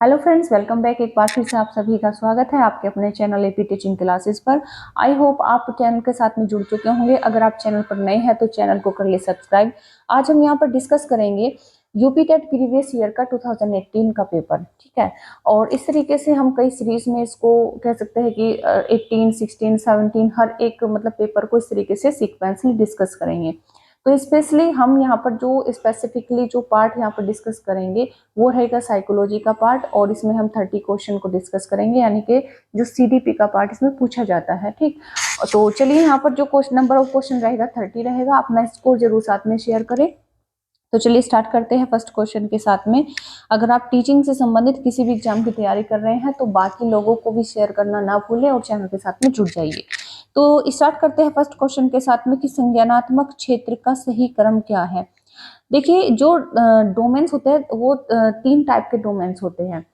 Hello friends, welcome back. एक बार फिर से आप सभी का स्वागत है आपके अपने चैनल एपी टीचिंग क्लासेस पर। आई होप आप चैनल के साथ में जुड़ चुके होंगे। अगर आप चैनल पर नए हैं तो चैनल को कर ले सब्सक्राइब। आज हम यहाँ पर डिस्कस करेंगे यूपी टेट प्रीवियस ईयर का 2018 का पेपर, ठीक है। और इस तरीके से हम कई सीरीज में इसको कह सकते हैं कि 18, 16, 17 हर एक मतलब पेपर को इस तरीके से सीक्वेंसली डिस्कस करेंगे। तो स्पेशली हम यहाँ पर जो स्पेसिफिकली जो पार्ट यहाँ पर डिस्कस करेंगे वो रहेगा साइकोलॉजी का पार्ट, और इसमें हम 30 क्वेश्चन को डिस्कस करेंगे, यानी कि जो सीडीपी का पार्ट इसमें पूछा जाता है, ठीक। तो चलिए, यहाँ पर जो क्वेश्चन नंबर ऑफ क्वेश्चन रहेगा 30 रहेगा। अपना स्कोर जरूर साथ में शेयर करें। तो चलिए स्टार्ट करते हैं फर्स्ट क्वेश्चन के साथ में। अगर आप टीचिंग से संबंधित किसी भी एग्जाम की तैयारी कर रहे हैं तो बाकी लोगों को भी शेयर करना ना भूलें और चैनल के साथ में जुड़ जाइए। तो स्टार्ट करते हैं फर्स्ट क्वेश्चन के साथ में कि संज्ञानात्मक क्षेत्र का सही क्रम क्या है। देखिए, जो डोमेन्स होते हैं वो 3 टाइप के डोमेन्स होते हैं।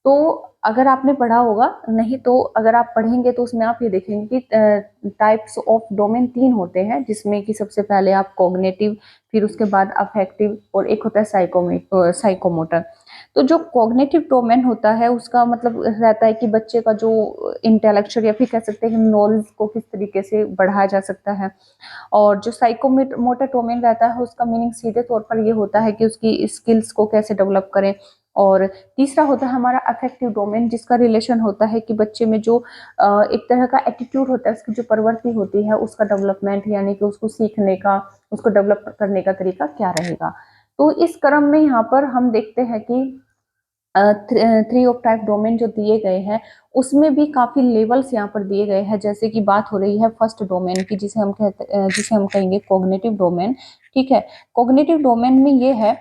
तो अगर आपने पढ़ा होगा, नहीं तो अगर आप पढ़ेंगे तो उसमें आप ये देखेंगे कि टाइप्स ऑफ डोमेन 3 होते हैं, जिसमें कि सबसे पहले आप कॉग्निटिव, फिर उसके बाद अफेक्टिव, और एक होता है साइकोमोटर। तो जो कॉग्निटिव डोमेन होता है उसका मतलब रहता है कि बच्चे का जो इंटेलेक्चुअल या फिर कह सकते हैं नॉलेज को किस तरीके से बढ़ाया जा सकता है। और जो साइकोमोटर डोमेन रहता है उसका मीनिंग सीधे तौर पर ये होता है कि उसकी स्किल्स को कैसे डेवलप करें। और तीसरा होता है हमारा अफेक्टिव डोमेन, जिसका रिलेशन होता है कि बच्चे में जो एक तरह का एटीट्यूड होता है, उसकी जो प्रवृत्ति होती है उसका डेवलपमेंट, यानी कि उसको सीखने का, उसको डेवलप करने का तरीका क्या रहेगा। तो इस क्रम में यहाँ पर हम देखते हैं कि 3 ऑफ टाइप डोमेन जो दिए गए हैं उसमें भी काफी लेवल्स यहाँ पर दिए गए हैं। जैसे कि बात हो रही है फर्स्ट डोमेन की, जिसे हम कहेंगे कॉग्निटिव डोमेन, ठीक है। कॉग्निटिव डोमेन में ये है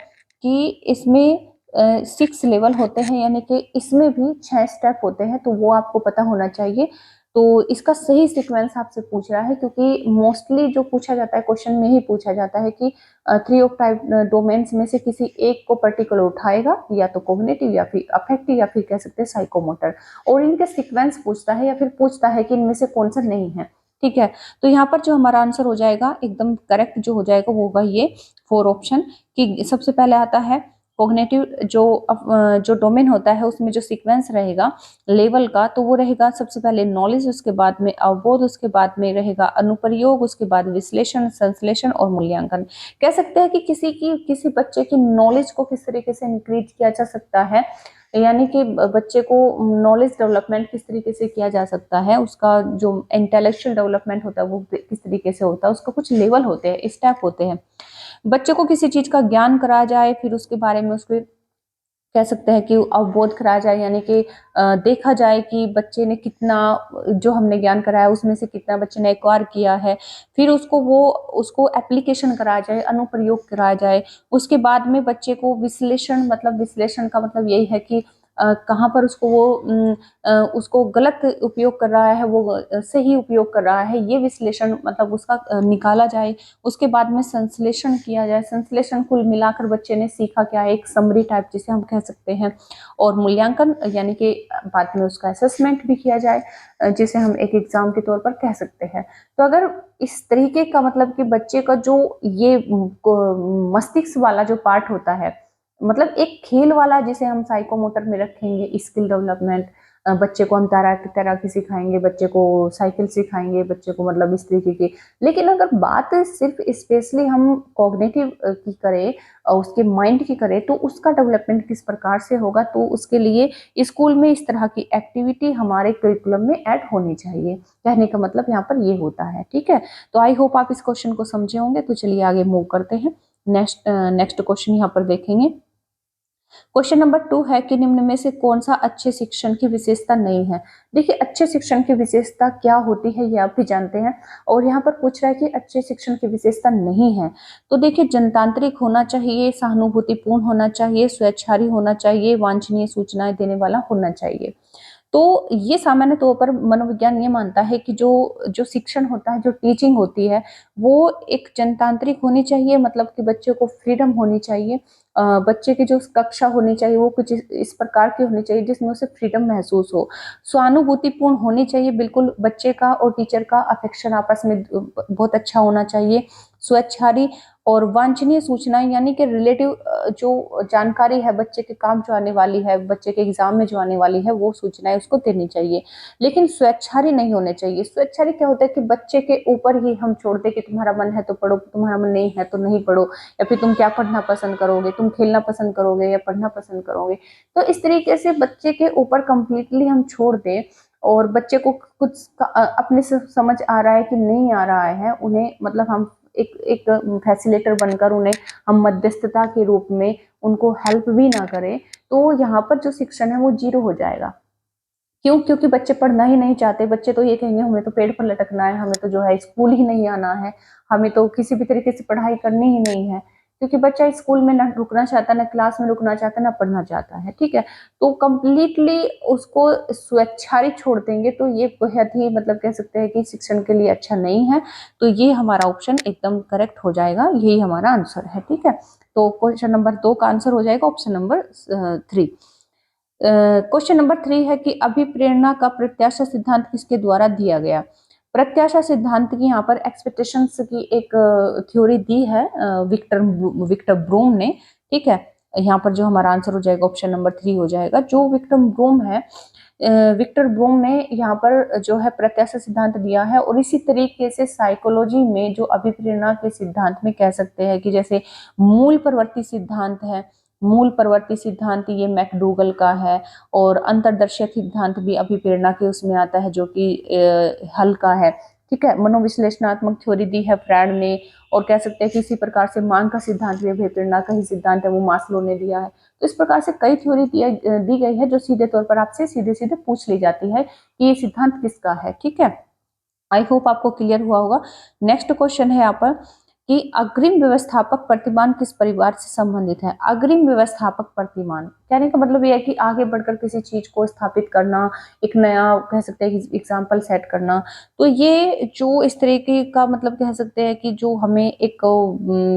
कि इसमें 6 लेवल होते हैं, यानी कि इसमें भी 6 स्टेप होते हैं, तो वो आपको पता होना चाहिए। तो इसका सही सीक्वेंस आपसे पूछ रहा है, क्योंकि मोस्टली जो पूछा जाता है क्वेश्चन में ही पूछा जाता है कि 3 ऑफ टाइप डोमेन्स में से किसी एक को पर्टिकुलर उठाएगा, या तो कॉग्निटिव या फिर अफेक्टिव या फिर कह सकते हैं साइकोमोटर, और इनके सीक्वेंस पूछता है या फिर पूछता है कि इनमें से कौन सा नहीं है, ठीक है। तो यहाँ पर जो हमारा आंसर हो जाएगा एकदम करेक्ट जो हो जाएगा वो होगा ये 4 ऑप्शन, कि सबसे पहले आता है कॉग्निटिव जो डोमेन होता है उसमें जो सीक्वेंस रहेगा लेवल का, तो वो रहेगा सबसे पहले नॉलेज, उसके बाद में अवबोध, उसके बाद में रहेगा अनुप्रयोग, उसके बाद विश्लेषण, संश्लेषण और मूल्यांकन। कह सकते हैं कि किसी बच्चे की नॉलेज को किस तरीके से इंक्रीज किया जा सकता है, यानी कि बच्चे को नॉलेज डेवलपमेंट किस तरीके से किया जा सकता है, उसका जो इंटेलेक्चुअल डेवलपमेंट होता है वो किस तरीके से होता है, उसका कुछ लेवल होते हैं, स्टेप होते हैं। बच्चे को किसी चीज का ज्ञान कराया जाए, फिर उसके बारे में उसको कह सकते हैं कि अवबोध कराया जाए, यानी कि देखा जाए कि बच्चे ने कितना, जो हमने ज्ञान कराया उसमें से कितना बच्चे ने एक्वायर किया है, फिर उसको एप्लीकेशन कराया जाए, अनुप्रयोग कराया जाए। उसके बाद में बच्चे को विश्लेषण, मतलब विश्लेषण का मतलब यही है कि कहाँ पर उसको गलत उपयोग कर रहा है, वो सही उपयोग कर रहा है, ये विश्लेषण मतलब उसका निकाला जाए। उसके बाद में संश्लेषण किया जाए, संश्लेषण कुल मिलाकर बच्चे ने सीखा क्या है, एक समरी टाइप जिसे हम कह सकते हैं। और मूल्यांकन, यानी कि बाद में उसका असेसमेंट भी किया जाए, जिसे हम एक एग्जाम के तौर पर कह सकते हैं। तो अगर इस तरीके का मतलब कि बच्चे का जो ये मस्तिष्क वाला जो पार्ट होता है, मतलब एक खेल वाला, जिसे हम साइकोमोटर में रखेंगे, स्किल डेवलपमेंट, बच्चे को हम तैराकी सिखाएंगे, बच्चे को साइकिल सिखाएंगे, बच्चे को मतलब इस तरीके की। लेकिन अगर बात सिर्फ स्पेशली हम कॉग्निटिव की करें, उसके माइंड की करें, तो उसका डेवलपमेंट किस प्रकार से होगा, तो उसके लिए स्कूल में इस तरह की एक्टिविटी हमारे करिकुलम में ऐड होनी चाहिए। कहने का मतलब यहाँ पर ये होता है, ठीक है। तो आई होप आप इस क्वेश्चन को समझे होंगे। तो चलिए आगे मूव करते हैं। नेक्स्ट क्वेश्चन यहाँ पर देखेंगे। क्वेश्चन नंबर 2 है कि निम्न में से कौन सा अच्छे शिक्षण की विशेषता नहीं है। देखिए, अच्छे शिक्षण की विशेषता क्या होती है ये आप भी जानते हैं, और यहाँ पर पूछ रहा है कि अच्छे शिक्षण की विशेषता नहीं है। तो देखिए, जनतांत्रिक होना चाहिए, सहानुभूतिपूर्ण होना चाहिए, स्वेच्छारी होना चाहिए, वांछनीय सूचनाएं देने वाला होना चाहिए। तो ये सामान्य तौर पर मनोविज्ञान ये मानता है कि जो जो शिक्षण होता है, जो टीचिंग होती है, वो एक जनतांत्रिक होनी चाहिए, मतलब कि बच्चे को फ्रीडम होनी चाहिए। बच्चे की जो कक्षा होनी चाहिए वो कुछ इस प्रकार की होनी चाहिए जिसमें उसे फ्रीडम महसूस हो। सहानुभूतिपूर्ण होनी चाहिए, बिल्कुल बच्चे का और टीचर का अफेक्शन आपस में बहुत अच्छा होना चाहिए। स्वैच्छिक और वांछनीय सूचनाएं यानी कि रिलेटिव जो जानकारी है बच्चे के काम जो आने वाली है, बच्चे के एग्जाम में जो आने वाली है, वो सूचनाएं उसको देनी चाहिए, लेकिन स्वैच्छिक नहीं होने चाहिए। स्वैच्छिक क्या होता है कि बच्चे के ऊपर ही हम छोड़ दे कि तुम्हारा मन है तो पढ़ो, तुम्हारा मन नहीं है तो नहीं पढ़ो, या फिर तुम क्या पढ़ना पसंद करोगे, तुम खेलना पसंद करोगे या पढ़ना पसंद करोगे। तो इस तरीके से बच्चे के ऊपर कंप्लीटली हम छोड़ दें और बच्चे को कुछ अपने से समझ आ रहा है कि नहीं आ रहा है, उन्हें मतलब हम एक एक फैसिलिटेटर बनकर उन्हें हम मध्यस्थता के रूप में उनको हेल्प भी ना करें, तो यहाँ पर जो शिक्षण है वो जीरो हो जाएगा। क्यों? क्योंकि बच्चे पढ़ना ही नहीं चाहते। बच्चे तो ये कहेंगे हमें तो पेड़ पर लटकना है, हमें तो जो है स्कूल ही नहीं आना है, हमें तो किसी भी तरीके से पढ़ाई करनी ही नहीं है। क्योंकि बच्चा स्कूल में ना रुकना चाहता, ना क्लास में रुकना चाहता, ना पढ़ना चाहता है, ठीक है। तो कंप्लीटली उसको स्वेच्छारी छोड़ देंगे तो ये बेहद ही मतलब कह सकते हैं कि शिक्षण के लिए अच्छा नहीं है। तो ये हमारा ऑप्शन एकदम करेक्ट हो जाएगा, यही हमारा आंसर है, ठीक है। तो क्वेश्चन नंबर 2 का आंसर हो जाएगा ऑप्शन नंबर 3। क्वेश्चन नंबर 3 है कि अभिप्रेरणा का प्रत्याशा सिद्धांत किसके द्वारा दिया गया। प्रत्याशा सिद्धांत की यहाँ पर एक्सपेक्टेशंस की एक थ्योरी दी है विक्टर विक्टर ब्रूम ने, ठीक है। यहाँ पर जो हमारा आंसर हो जाएगा ऑप्शन नंबर 3 हो जाएगा। जो विक्टर ब्रूम है, विक्टर ब्रूम ने यहाँ पर जो है प्रत्याशा सिद्धांत दिया है, और इसी तरीके से साइकोलॉजी में जो अभिप्रेरणा के सिद्धांत में कह सकते हैं कि जैसे मूल प्रवृत्ति सिद्धांत है, मूल प्रवृत्ति सिद्धांत ये मैकडूगल का है, और अंतर्दर्शी सिद्धांत भी अभिप्रेरणा के उसमें आता है जो कि हल का है, ठीक है। मनोविश्लेषणात्मक थ्योरी दी है फ्रायड ने, और कह सकते हैं कि इसी प्रकार से मांग का सिद्धांत भी अभिप्रेरणा का ही सिद्धांत है, वो मास्लो ने दिया है। तो इस प्रकार से कई थ्योरी दी गई है जो सीधे तौर पर आपसे सीधे सीधे पूछ ली जाती है कि ये सिद्धांत किसका है, ठीक है। आई होप आपको क्लियर हुआ होगा। नेक्स्ट क्वेश्चन है यहाँ पर कि अग्रिम व्यवस्थापक प्रतिमान किस परिवार से संबंधित है। अग्रिम व्यवस्थापक प्रतिमान कहने का मतलब यह है कि आगे बढ़कर किसी चीज को स्थापित करना, एक नया कह सकते हैं कि एग्जाम्पल सेट करना। तो ये जो इस तरीके का मतलब कह सकते हैं कि जो हमें एक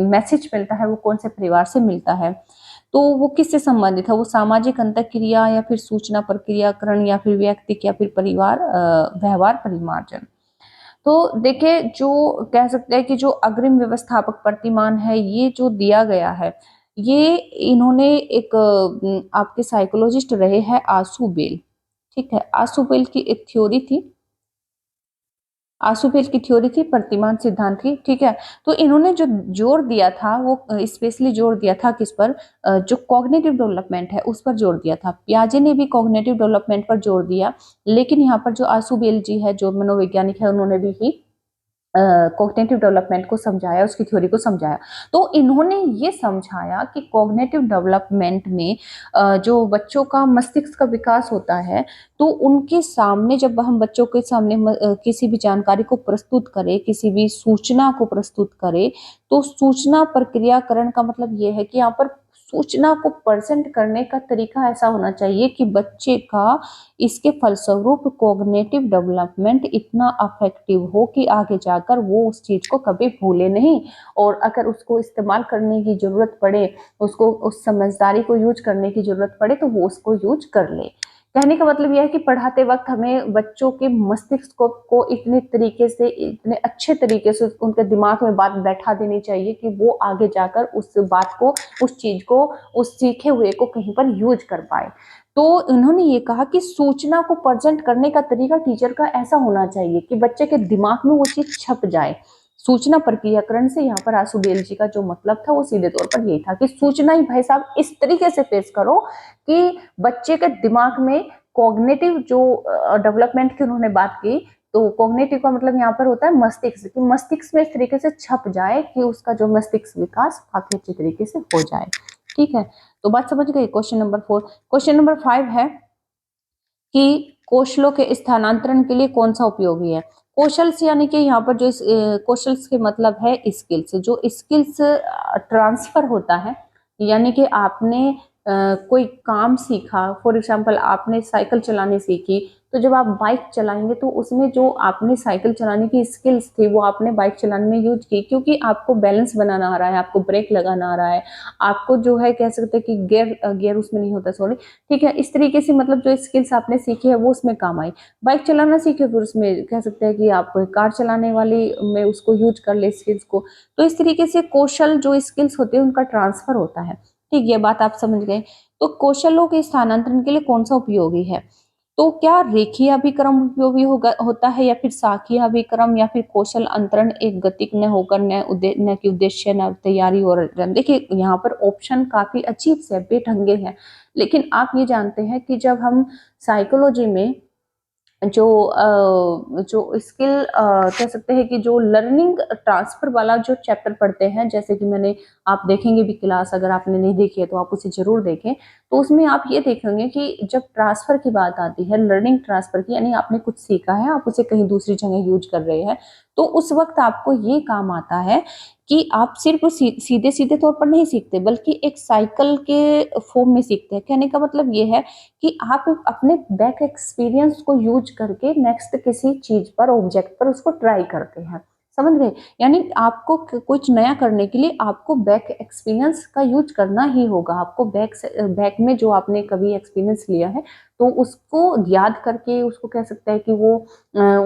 मैसेज मिलता है वो कौन से परिवार से मिलता है, तो वो किससे संबंधित है, वो सामाजिक अंतःक्रिया या फिर सूचना प्रक्रियाकरण या फिर व्यक्तिक या फिर परिवार व्यवहार परिमार्जन। तो देखिए जो कह सकते हैं कि जो अग्रिम व्यवस्थापक प्रतिमान है ये जो दिया गया है, ये इन्होंने एक आपके साइकोलॉजिस्ट रहे हैं आसू बेल, ठीक है। आसू बेल की एक थ्योरी थी, आशुपेज की थ्योरी थी प्रतिमान सिद्धांत की, ठीक है। तो इन्होंने जो जोर दिया था वो स्पेशली जोर दिया था किस पर, जो कॉग्निटिव डेवलपमेंट है उस पर जोर दिया था। पियाजे ने भी कॉग्निटिव डेवलपमेंट पर जोर दिया, लेकिन यहाँ पर जो आशुबेल जी है जो मनोवैज्ञानिक है उन्होंने भी ही कॉग्निटिव डेवलपमेंट को समझाया, उसकी थ्योरी को समझाया। तो इन्होंने ये समझाया कि कॉग्निटिव डेवलपमेंट में जो बच्चों का मस्तिष्क का विकास होता है, तो उनके सामने जब हम बच्चों के सामने किसी भी जानकारी को प्रस्तुत करें, किसी भी सूचना को प्रस्तुत करें, तो सूचना प्रक्रियाकरण का मतलब ये है कि यहाँ पर सूचना को प्रेजेंट करने का तरीका ऐसा होना चाहिए कि बच्चे का इसके फलस्वरूप कॉग्निटिव डेवलपमेंट इतना अफेक्टिव हो कि आगे जाकर वो उस चीज को कभी भूले नहीं, और अगर उसको इस्तेमाल करने की जरूरत पड़े, उसको उस समझदारी को यूज करने की जरूरत पड़े तो वो उसको यूज कर ले। कहने का मतलब यह है कि पढ़ाते वक्त हमें बच्चों के मस्तिष्क को इतने तरीके से, इतने अच्छे तरीके से उनके दिमाग में बात बैठा देनी चाहिए कि वो आगे जाकर उस बात को, उस चीज को, उस सीखे हुए को कहीं पर यूज कर पाए। तो उन्होंने ये कहा कि सूचना को प्रेजेंट करने का तरीका टीचर का ऐसा होना चाहिए कि बच्चे के दिमाग में वो चीज छप जाए। सूचना प्रक्रियाकरण से यहाँ पर आशुबेल जी का जो मतलब था वो सीधे तौर पर यही था कि सूचना ही भाई साहब इस तरीके से पेश करो कि बच्चे के दिमाग में कॉग्निटिव जो डेवलपमेंट की उन्होंने बात की, तो कॉग्निटिव का मतलब यहाँ पर होता है मस्तिष्क, कि मस्तिष्क में इस तरीके से छप जाए कि उसका जो मस्तिष्क विकास काफी अच्छे तरीके से हो जाए, ठीक है। तो बात समझ गई। Question number 4। क्वेश्चन नंबर 5 है कि कौशलों के स्थानांतरण के लिए कौन सा उपयोगी है। कौशल्स यानी कि यहाँ पर जो कौशल्स के मतलब है स्किल्स, जो स्किल्स ट्रांसफर होता है, यानी कि आपने कोई काम सीखा, फॉर एग्जांपल आपने साइकिल चलानी सीखी, तो जब आप बाइक चलाएंगे तो उसमें जो आपने साइकिल चलाने की स्किल्स थी वो आपने बाइक चलाने में यूज की, क्योंकि आपको बैलेंस बनाना आ रहा है, आपको ब्रेक लगाना आ रहा है, आपको जो है कह सकते हैं कि गियर उसमें नहीं होता, सॉरी, ठीक है। इस तरीके से मतलब जो स्किल्स आपने सीखी है वो उसमें काम आई। बाइक चलाना सीखे फिर उसमें कह सकते हैं कि आप कार चलाने वाली में उसको यूज कर ले स्किल्स को। तो इस तरीके से कौशल जो स्किल्स होते हैं उनका ट्रांसफर होता है। ठीक, ये बात आप समझ गए। तो कौशलों के स्थानांतरण के लिए कौन सा उपयोगी है? तो क्या रेखीय अभिक्रम उपयोगी होता है, या फिर शाखीय अभिक्रम, या फिर कौशल अंतरण एक गतिक न होकर न कि उद्देश्य न तैयारी और देखिए यहाँ पर ऑप्शन काफी अजीब से बेढंगे हैं, लेकिन आप ये जानते हैं कि जब हम साइकोलॉजी में जो स्किल कह सकते हैं कि जो लर्निंग ट्रांसफर वाला जो चैप्टर पढ़ते हैं, जैसे कि मैंने, आप देखेंगे भी क्लास, अगर आपने नहीं देखी है तो आप उसे जरूर देखें। तो उसमें आप ये देखेंगे कि जब ट्रांसफर की बात आती है, लर्निंग ट्रांसफर की, यानी आपने कुछ सीखा है, आप उसे कहीं दूसरी जगह यूज कर रहे हैं, तो उस वक्त आपको ये काम आता है कि आप सिर्फ सीधे सीधे तौर पर नहीं सीखते, बल्कि एक साइकिल के फॉर्म में सीखते हैं। कहने का मतलब ये है कि आप अपने बैक एक्सपीरियंस को यूज करके नेक्स्ट किसी चीज पर, ऑब्जेक्ट पर उसको ट्राई करते हैं। समझ गए? यानी आपको कुछ नया करने के लिए आपको बैक एक्सपीरियंस का यूज करना ही होगा। आपको बैक में जो आपने कभी एक्सपीरियंस लिया है, तो उसको याद करके, उसको कह सकते हैं कि वो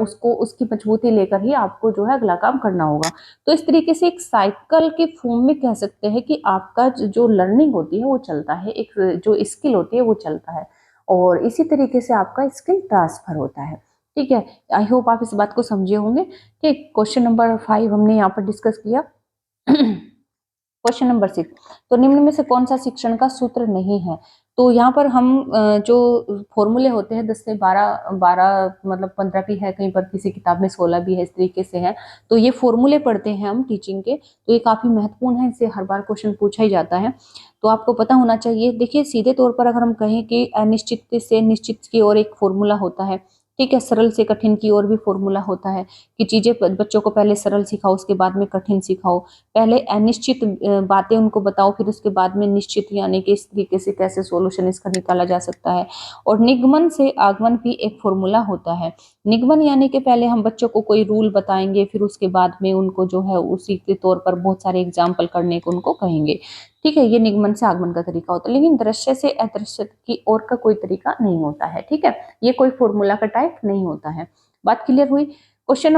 उसको उसकी मजबूती लेकर ही आपको जो है अगला काम करना होगा। तो इस तरीके से एक साइकिल के फॉर्म में कह सकते हैं कि आपका जो लर्निंग होती है वो चलता है, एक जो स्किल होती है वो चलता है, और इसी तरीके से आपका स्किल ट्रांसफर होता है। ठीक है, आई होप आप इस बात को समझे होंगे। ठीक, क्वेश्चन नंबर 5 हमने यहाँ पर डिस्कस किया। क्वेश्चन नंबर 6, तो निम्न में से कौन सा शिक्षण का सूत्र नहीं है? तो यहाँ पर हम जो फॉर्मूले होते हैं 10 से 12 मतलब 15 भी है, कहीं पर किसी किताब में 16 भी है, इस तरीके से है। तो ये फॉर्मूले पढ़ते हैं हम टीचिंग के, तो ये काफी महत्वपूर्ण है, इससे हर बार क्वेश्चन पूछा ही जाता है, तो आपको पता होना चाहिए। देखिए सीधे तौर पर अगर हम कहें कि अनिश्चित से निश्चित की ओर एक फॉर्मूला होता है, ठीक है, सरल से कठिन की ओर भी फॉर्मूला होता है, कि चीजें बच्चों को पहले सरल सिखाओ, उसके बाद में कठिन सिखाओ, पहले अनिश्चित बातें उनको बताओ, फिर उसके बाद में निश्चित, यानी कि इस तरीके से कैसे सॉल्यूशन इसका निकाला जा सकता है। और निगमन से आगमन भी एक फॉर्मूला होता है। निगमन यानी कि पहले हम बच्चों को कोई रूल बताएंगे, फिर उसके बाद में उनको जो है उसी के तौर पर बहुत सारे एग्जाम्पल करने को उनको कहेंगे। ठीक है, ये निगमन से आगमन का तरीका होता है, लेकिन दृश्य से अदृश्य की ओर का कोई तरीका नहीं होता है। ठीक है, ये कोई फॉर्मूला का टाइप नहीं होता है। बात क्लियर हुई? क्वेश्चन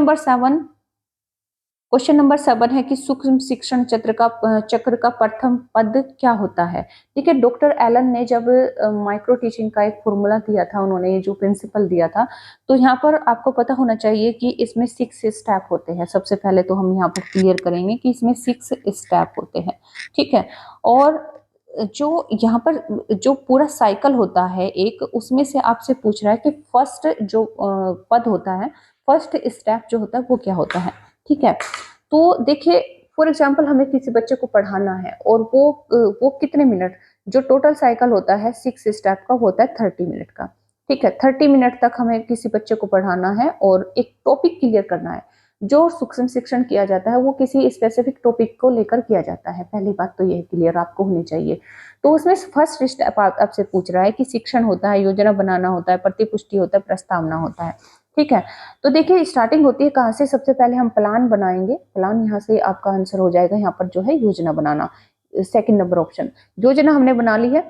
नंबर 7 है कि सूक्ष्म शिक्षण चक्र का प्रथम पद क्या होता है? ठीक है, डॉक्टर एलन ने जब माइक्रो टीचिंग का एक फॉर्मूला दिया था, उन्होंने ये जो प्रिंसिपल दिया था, तो यहाँ पर आपको पता होना चाहिए कि इसमें 6 स्टेप होते हैं। सबसे पहले तो हम यहाँ पर क्लियर करेंगे कि इसमें 6 स्टेप होते हैं। ठीक है, और जो यहाँ पर जो पूरा साइकिल होता है एक, उसमें से आपसे पूछ रहा है कि फर्स्ट जो पद होता है, फर्स्ट स्टेप जो होता है वो क्या होता है। ठीक है, तो देखिए फॉर एग्जांपल हमें किसी बच्चे को पढ़ाना है, और वो कितने मिनट, जो टोटल साइकिल होता है 6 स्टेप का होता है 30 मिनट का। ठीक है, 30 मिनट तक हमें किसी बच्चे को पढ़ाना है और एक टॉपिक क्लियर करना है। जो सूक्ष्म शिक्षण किया जाता है वो किसी स्पेसिफिक टॉपिक को लेकर किया जाता है। पहली बात तो यह क्लियर आपको होनी चाहिए। तो उसमें फर्स्ट स्टेप आपसे पूछ रहा है कि शिक्षण होता है, योजना बनाना होता है, प्रतिपुष्टि होता है, प्रस्तावना होता है। ठीक है, तो देखिए स्टार्टिंग होती है कहाँ से? सबसे पहले हम प्लान बनाएंगे, प्लान यहाँ से आपका आंसर हो जाएगा। यहाँ पर जो है योजना बनाना, सेकंड नंबर ऑप्शन, योजना हमने बना ली है।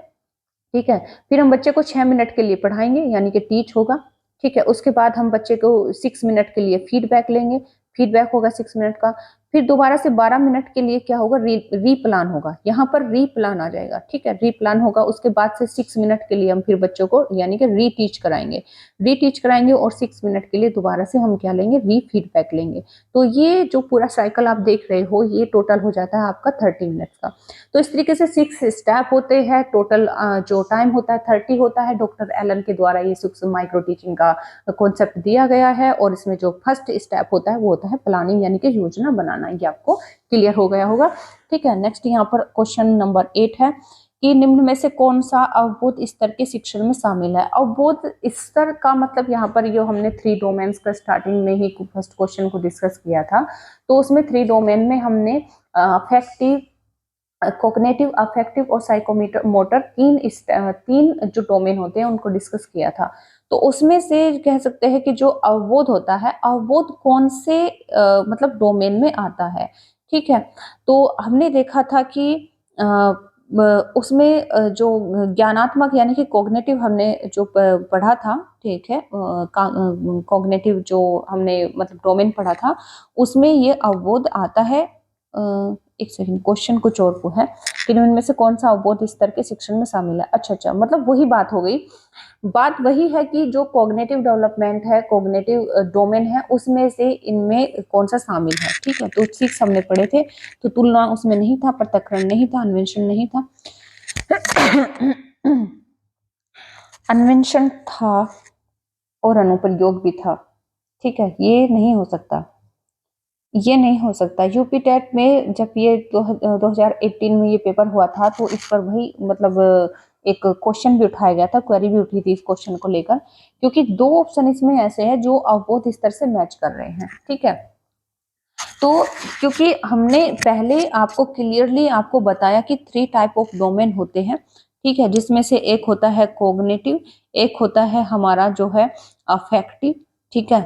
ठीक है, फिर हम बच्चे को 6 मिनट के लिए पढ़ाएंगे, यानी कि टीच होगा। ठीक है, उसके बाद हम बच्चे को 6 मिनट के लिए फीडबैक लेंगे, फीडबैक होगा 6 मिनट का। फिर दोबारा से 12 मिनट के लिए क्या होगा? री प्लान होगा, यहाँ पर री प्लान आ जाएगा। ठीक है, री प्लान होगा। उसके बाद से 6 मिनट के लिए हम फिर बच्चों को यानी कि री टीच कराएंगे, और 6 मिनट के लिए दोबारा से हम क्या लेंगे? री फीडबैक लेंगे। तो ये जो पूरा साइकिल आप देख रहे हो, ये टोटल हो जाता है आपका 30 मिनट का। तो इस तरीके से 6 स्टेप होते हैं, टोटल जो टाइम होता है 30 होता है। डॉक्टर एलन के द्वारा ये सूक्ष्म माइक्रो टीचिंग का कॉन्सेप्ट दिया गया है, और इसमें जो फर्स्ट स्टेप होता है वो होता है प्लानिंग, यानी कि योजना बनाना। ये आपको क्लियर हो गया होगा। ठीक है, नेक्स्ट यहाँ पर क्वेश्चन नंबर 8 है कि निम्न में से कौन सा अवबोध स्तर के शिक्षण में शामिल है? अवबोध स्तर का मतलब यहाँ पर जो हमने 3 डोमेन्स का स्टार्टिंग में ही फर्स्ट क्वेश्चन को डिस्कस किया था, तो उसमें 3 डोमेन में हमने अफेक्टिव, कॉग्निटिव, अफेक्टिव और साइकोमोटर मोटर, तीन जो डोमेन होते हैं उनको डिस्कस किया था। तो उसमें से कह सकते हैं कि जो अवबोध होता है, अवबोध कौन से मतलब डोमेन में आता है, ठीक है। तो हमने देखा था कि उसमें जो ज्ञानात्मक यानी कि कॉग्निटिव हमने जो पढ़ा था, ठीक है, कॉग्निटिव जो हमने मतलब डोमेन पढ़ा था, उसमें ये अवबोध आता है। एक सेकंड, क्वेश्चन कुछ और को है कि इनमें से कौन सा अवबोध स्तर के शिक्षण में शामिल है। अच्छा अच्छा, मतलब वही बात हो गई। बात वही है कि जो कॉग्निटिव डेवलपमेंट है, कॉग्निटिव डोमेन है, उसमें से इनमें कौन सा शामिल है, ठीक है। तो 6 हमने पढ़े थे। तो तुलना उसमें नहीं था, पृथक्करण नहीं था, अन्वेषण नहीं था, अन्वेषण था और अनुप्रयोग भी था, ठीक है। ये नहीं हो सकता, ये नहीं हो सकता। यूपी टेट में जब ये 2018 में ये पेपर हुआ था, तो इस पर वही मतलब एक क्वेश्चन भी उठाया गया था, क्वेरी भी उठी थी इस क्वेश्चन को लेकर, क्योंकि 2 ऑप्शन इसमें ऐसे हैं जो अवबोध स्तर से मैच कर रहे हैं, ठीक है। तो क्योंकि हमने पहले आपको क्लियरली आपको बताया कि 3 टाइप ऑफ डोमेन होते हैं, ठीक है, जिसमें से एक होता है कॉग्निटिव, एक होता है हमारा जो है अफेक्टिव, ठीक है,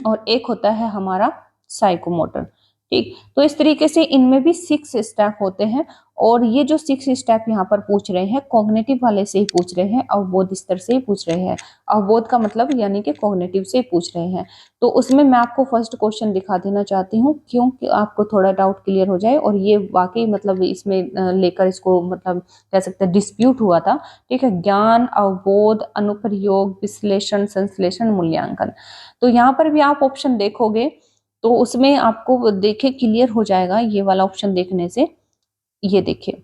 और एक होता है हमारा साइकोमोटर, ठीक। तो इस तरीके से इनमें भी 6 स्टेप होते हैं, और ये जो 6 स्टेप यहाँ पर पूछ रहे हैं, कॉग्निटिव वाले से ही पूछ रहे हैं, अवबोध स्तर से ही पूछ रहे हैं। अवबोध का मतलब यानी कि कॉग्निटिव से ही पूछ रहे हैं। तो उसमें मैं आपको फर्स्ट क्वेश्चन दिखा देना चाहती हूँ, क्योंकि आपको थोड़ा डाउट क्लियर हो जाए, और ये वाकई मतलब इसमें लेकर इसको मतलब कह सकते हैं डिस्प्यूट हुआ था, ठीक है। ज्ञान, अवबोध, अनुप्रयोग, विश्लेषण, संश्लेषण, मूल्यांकन। तो यहाँ पर भी आप ऑप्शन देखोगे तो उसमें आपको देखे क्लियर हो जाएगा ये वाला ऑप्शन देखने से। ये देखिए,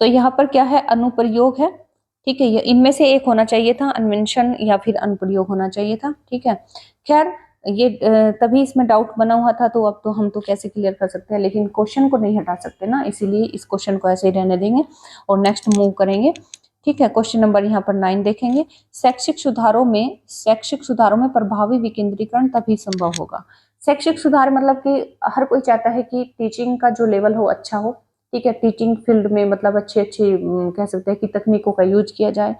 तो यहाँ पर क्या है, अनुप्रयोग है, ठीक है। ये इनमें से एक होना चाहिए था, अन्वेषण या फिर अनुप्रयोग होना चाहिए था, ठीक है। खैर, ये तभी इसमें डाउट बना हुआ था, तो अब तो हम तो कैसे क्लियर कर सकते हैं, लेकिन क्वेश्चन को नहीं हटा सकते ना, इसीलिए इस क्वेश्चन को ऐसे ही रहने देंगे और नेक्स्ट मूव करेंगे, ठीक है। क्वेश्चन नंबर यहाँ पर 9 देखेंगे। शैक्षिक सुधारों में प्रभावी विकेंद्रीकरण तभी संभव होगा। शैक्षिक सुधार मतलब कि हर कोई चाहता है कि टीचिंग का जो लेवल हो अच्छा हो, ठीक है। टीचिंग फील्ड में मतलब अच्छे अच्छे कह सकते हैं कि तकनीकों का यूज किया जाए,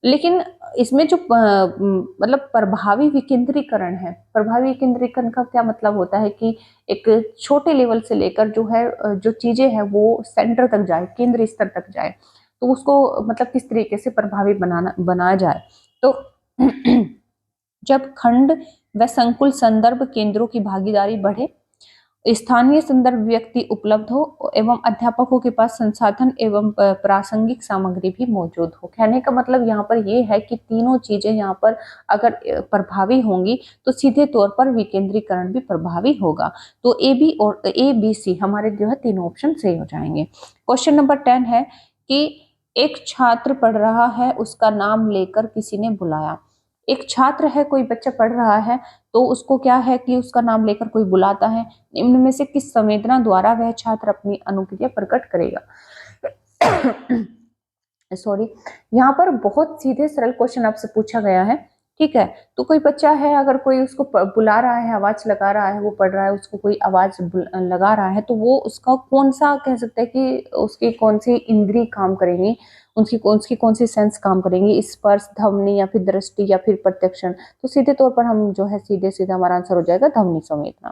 लेकिन इसमें जो मतलब प्रभावी विकेंद्रीकरण है, प्रभावी विकेंद्रीकरण का क्या मतलब होता है कि एक छोटे लेवल से लेकर जो है जो चीजें हैं वो सेंटर तक जाए, केंद्र स्तर तक जाए, तो उसको मतलब किस तरीके से प्रभावी बनाया जाए। तो जब खंड व संकुल संदर्भ केंद्रों की भागीदारी बढ़े, स्थानीय संदर्भ व्यक्ति उपलब्ध हो एवं अध्यापकों के पास संसाधन एवं प्रासंगिक सामग्री भी मौजूद हो। कहने का मतलब यहाँ पर ये है कि तीनों चीजें यहाँ पर अगर प्रभावी होंगी तो सीधे तौर पर विकेंद्रीकरण भी प्रभावी होगा। तो ए बी सी हमारे जो है तीनों ऑप्शन सही हो जाएंगे। क्वेश्चन नंबर 10 है कि एक छात्र पढ़ रहा है, उसका नाम लेकर किसी ने बुलाया। एक छात्र है, कोई बच्चा पढ़ रहा है, तो उसको क्या है कि उसका नाम लेकर कोई बुलाता है, निम्न में से किस संवेदना द्वारा वह छात्र अपनी अनुक्रिया प्रकट करेगा। सॉरी, यहाँ पर बहुत सीधे सरल क्वेश्चन आपसे पूछा गया है, ठीक है। तो कोई बच्चा है, अगर कोई उसको बुला रहा है, आवाज लगा रहा है, वो पढ़ रहा है, उसको कोई आवाज लगा रहा है, तो वो उसका कौन सा कह सकते हैं कि उसकी कौन सी इंद्री काम करेंगी, उसकी कौन सी सेंस काम करेंगी, स्पर्श, ध्वनि या फिर दृष्टि या फिर प्रत्यक्षण। तो सीधे तौर पर हम जो है सीधे सीधा हमारा आंसर हो जाएगा ध्वनि संवेदना।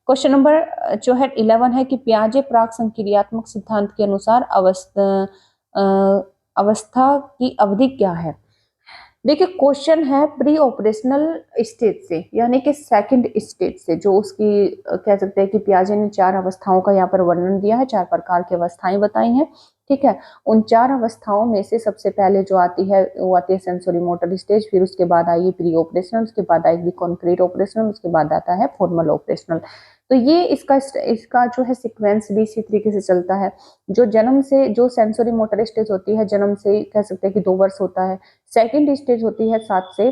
क्वेश्चन नंबर जो है 11 है कि पियाजे प्राक संक्रियात्मक सिद्धांत के अनुसार अवस्था की अवधि क्या है। देखिए, क्वेश्चन है प्री ऑपरेशनल स्टेज से, यानी कि सेकंड स्टेज से, जो उसकी कह सकते हैं कि पियाजे ने 4 अवस्थाओं का यहाँ पर वर्णन दिया है, 4 प्रकार की अवस्थाएं बताई हैं, ठीक है। उन 4 अवस्थाओं में से सबसे पहले जो आती है वो आती है सेंसोरी मोटर स्टेज, फिर उसके बाद आएगी प्री ऑपरेशनल, उसके बाद आएगी कॉन्क्रीट ऑपरेशनल, उसके बाद आता है फॉर्मल ऑपरेशनल। तो ये इसका जो है सीक्वेंस भी इसी तरीके से चलता है। जो जन्म से जो सेंसोरी मोटर स्टेज होती है, जन्म से कह सकते हैं कि 2 वर्ष होता है। सेकेंड स्टेज होती है 7 से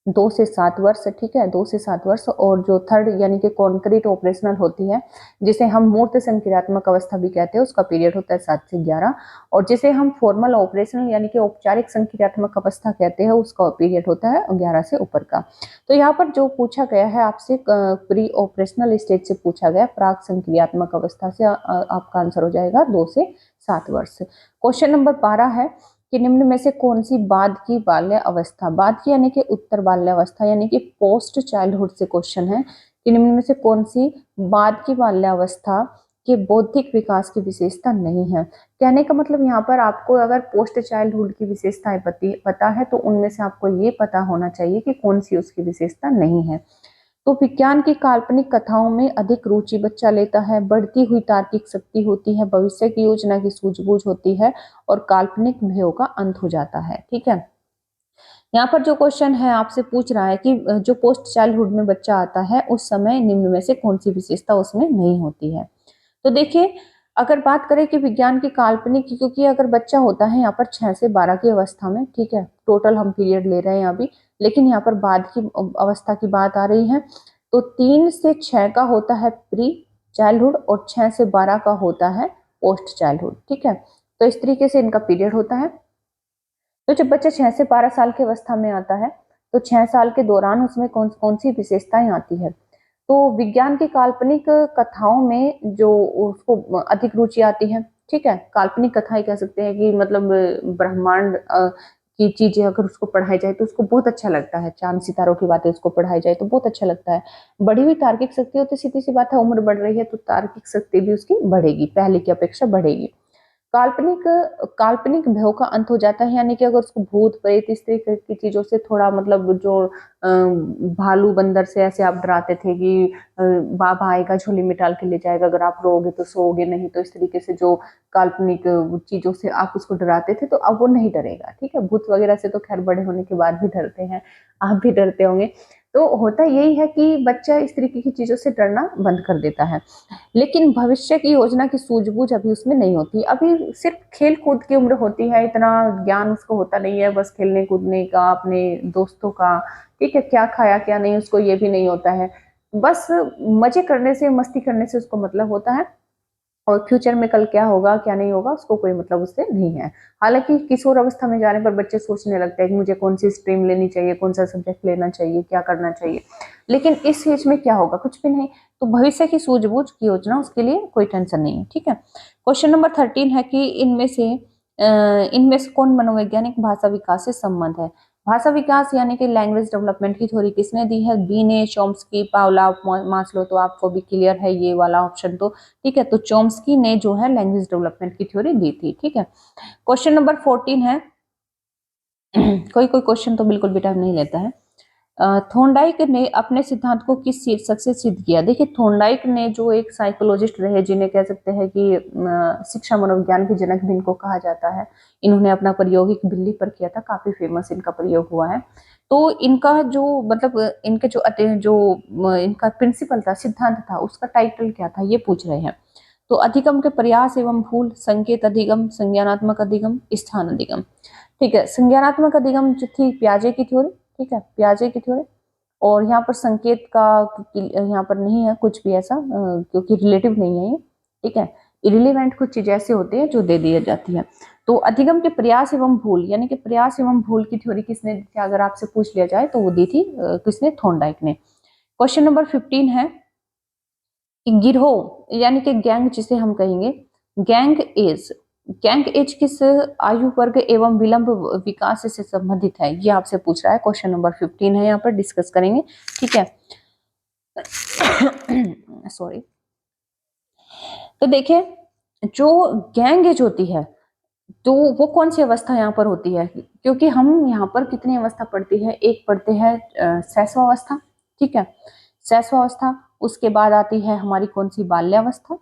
2 से 7 वर्ष, ठीक है, 2 से 7 वर्ष। और जो थर्ड यानी कि कॉन्क्रीट ऑपरेशनल होती है, जिसे हम मूर्त संक्रियात्मक अवस्था भी कहते हैं, उसका पीरियड होता है 7 से 11। और जिसे हम फॉर्मल ऑपरेशनल यानी कि औपचारिक संक्रियात्मक अवस्था कहते हैं, उसका पीरियड होता है 11 से ऊपर का। तो यहाँ पर जो पूछा गया है आपसे, प्री ऑपरेशनल स्टेज से पूछा गया, प्राक संक्रियात्मक अवस्था से आपका आंसर हो जाएगा 2 से 7 वर्ष। क्वेश्चन नंबर 12 है कि निम्न में से कौन सी बाद की बाल्य अवस्था, बाद की यानी कि उत्तर बाल्य अवस्था यानी कि पोस्ट चाइल्डहुड से क्वेश्चन है कि निम्न में से कौन सी बाद की बाल्य अवस्था के बौद्धिक विकास की विशेषता नहीं है। कहने का मतलब यहाँ पर आपको अगर पोस्ट चाइल्डहुड की विशेषताएं पता है तो उनमें से आपको ये पता होना चाहिए कि कौन सी उसकी विशेषता नहीं है। तो विज्ञान की काल्पनिक कथाओं में अधिक रुचि बच्चा लेता है, बढ़ती हुई तार्किक शक्ति होती है, भविष्य की योजना की सूझबूझ होती है और काल्पनिक भयों का अंत हो जाता है। ठीक है, यहाँ पर जो क्वेश्चन है आपसे पूछ रहा है कि जो पोस्ट चाइल्डहुड में बच्चा आता है उस समय निम्न में से कौन सी विशेषता उसमें नहीं होती है। तो देखिए, अगर बात करें कि विज्ञान की काल्पनिक, क्योंकि अगर बच्चा होता है यहाँ पर 6 से 12 की अवस्था में, ठीक है, टोटल हम पीरियड ले रहे हैं अभी, लेकिन यहाँ पर बाद की अवस्था की बात आ रही है, तो 3 से 6 का होता है प्री चाइल्डहुड और 6 से 12 का होता है पोस्ट चाइल्डहुड। ठीक है, तो इस तरीके से इनका पीरियड होता है। तो जब बच्चा 6 से 12 साल की अवस्था में आता है तो 6 साल के दौरान उसमें कौन कौन सी विशेषताएं आती है। तो विज्ञान की काल्पनिक कथाओं में जो उसको अधिक रुचि आती है, ठीक है, काल्पनिक कथाएं कह सकते हैं कि मतलब ब्रह्मांड की चीजें अगर उसको पढ़ाई जाए तो उसको बहुत अच्छा लगता है, चांद सितारों की बातें उसको पढ़ाई जाए तो बहुत अच्छा लगता है। बढ़ी हुई तार्किक शक्ति होती, सीधी सी बात है, उम्र बढ़ रही है तो तार्किक शक्ति भी उसकी बढ़ेगी, पहले की अपेक्षा बढ़ेगी। काल्पनिक काल्पनिक भयों का अंत हो जाता है, यानी कि अगर उसको भूत प्रेत इस तरीके की चीजों से थोड़ा मतलब जो भालू बंदर से ऐसे आप डराते थे कि बाबा आएगा झोली में डाल के ले जाएगा, अगर आप रोगे तो सोओगे नहीं, तो इस तरीके से जो काल्पनिक चीजों से आप उसको डराते थे तो अब वो नहीं डरेगा। ठीक है, भूत वगैरह से तो खैर बड़े होने के बाद भी डरते हैं, आप भी डरते होंगे। तो होता यही है कि बच्चा इस तरीके की चीजों से डरना बंद कर देता है, लेकिन भविष्य की योजना की सूझबूझ अभी उसमें नहीं होती। अभी सिर्फ खेल कूद की उम्र होती है, इतना ज्ञान उसको होता नहीं है, बस खेलने कूदने का, अपने दोस्तों का, ठीक है, क्या खाया क्या नहीं उसको ये भी नहीं होता है, बस मजे करने से मस्ती करने से उसको मतलब होता है, और फ्यूचर में कल क्या होगा क्या नहीं होगा उसको कोई मतलब उससे नहीं है। हालांकि किशोर अवस्था में जाने पर बच्चे सोचने लगते हैं कि मुझे कौन सी स्ट्रीम लेनी चाहिए, कौन सा सब्जेक्ट लेना चाहिए, क्या करना चाहिए, लेकिन इस एज में क्या होगा, कुछ भी नहीं। तो भविष्य की सूझबूझ की योजना उसके लिए कोई टेंशन नहीं है। ठीक है, क्वेश्चन नंबर 13 है कि इनमें से कौन मनोवैज्ञानिक भाषा विकास से संबंध है। भाषा विकास यानी कि लैंग्वेज डेवलपमेंट की थ्योरी किसने दी है, बी ने, चॉम्स्की, पावलोव, मास्लो। तो आपको भी क्लियर है ये वाला ऑप्शन, तो ठीक है, तो चॉम्स्की ने जो है लैंग्वेज डेवलपमेंट की थ्योरी दी थी। ठीक है, क्वेश्चन नंबर 14 है कोई कोई क्वेश्चन तो बिल्कुल भी टाइम नहीं लेता है। थॉर्नडाइक ने अपने सिद्धांत को किस शीर्षक से सिद्ध किया। देखिए, थॉर्नडाइक ने जो एक साइकोलॉजिस्ट रहे, जिन्हें कह सकते हैं कि शिक्षा मनोविज्ञान के जनक भी इनको कहा जाता है, इन्होंने अपना प्रयोग एक बिल्ली पर किया था, काफी फेमस इनका प्रयोग हुआ है। तो इनका जो मतलब इनके जो इनका प्रिंसिपल था, सिद्धांत था, उसका टाइटल क्या था ये पूछ रहे हैं। तो अधिगम के प्रयास एवं फूल, संकेत अधिगम, संज्ञानात्मक अधिगम, स्थान अधिगम। ठीक है, संज्ञानात्मक अधिगम जो थी पियाजे की थ्योरी, ठीक है, पियाजे की थ्योरी। और यहाँ पर संकेत का यहाँ पर नहीं है कुछ भी ऐसा, क्योंकि रिलेटिव नहीं है ये। ठीक है, इरिलीवेंट कुछ चीजें ऐसे होती है जो दे दी जाती है। तो अधिगम के प्रयास एवं भूल यानी कि प्रयास एवं भूल की थ्योरी किसने दी थी, अगर आपसे पूछ लिया जाए तो वो दी थी किसने, थॉर्नडाइक ने। क्वेश्चन नंबर 15 है कि गिरोह यानी कि गैंग जिसे हम कहेंगे, गैंग एज किस आयु वर्ग एवं विलंब विकास से संबंधित है, ये आपसे पूछ रहा है। क्वेश्चन नंबर 15 है, यहाँ पर डिस्कस करेंगे। ठीक है सॉरी। तो देखिए, जो गैंग एज होती है तो वो कौन सी अवस्था यहाँ पर होती है, क्योंकि हम यहाँ पर कितनी अवस्था पढ़ती है, एक पढ़ते हैं शैशवावस्था। ठीक है, शैशवावस्था, उसके बाद आती है हमारी कौन सी, बाल्यावस्था।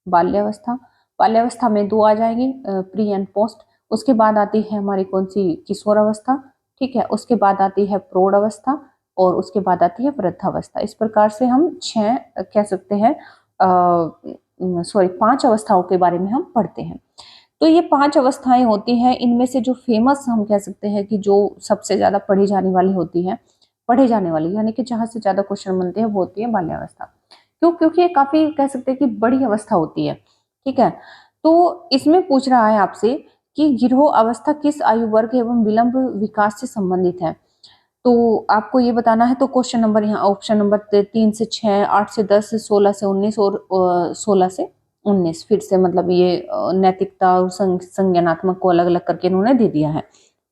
बाल्यावस्था बाल्यावस्था में दो आ जाएंगी, प्री एंड पोस्ट। उसके बाद आती है हमारी कौन सी, किशोर अवस्था। ठीक है, उसके बाद आती है प्रौढ़ अवस्था और उसके बाद आती है वृद्धावस्था। इस प्रकार से हम 6 कह सकते हैं, सॉरी 5 अवस्थाओं के बारे में हम पढ़ते हैं। तो ये 5 अवस्थाएं होती हैं, इनमें से जो फेमस हम कह सकते हैं कि जो सबसे ज्यादा पढ़ी जाने वाली होती है, पढ़े जाने वाली, यानी कि जहां से ज्यादा क्वेश्चन बनते हैं वो होती है बाल्यावस्था। क्यों? क्योंकि ये काफी कह सकते हैं कि बड़ी अवस्था होती है। ठीक है, तो इसमें पूछ रहा है आपसे कि गिरोह अवस्था किस आयु वर्ग एवं विलंब विकास से संबंधित है। तो आपको ये बताना है। तो क्वेश्चन नंबर यहाँ ऑप्शन नंबर 3 से 6, 8 से 10, 16 से 19 और 16 से 19 फिर से मतलब ये नैतिकता और संज्ञानात्मक को अलग अलग करके इन्होंने दे दिया है।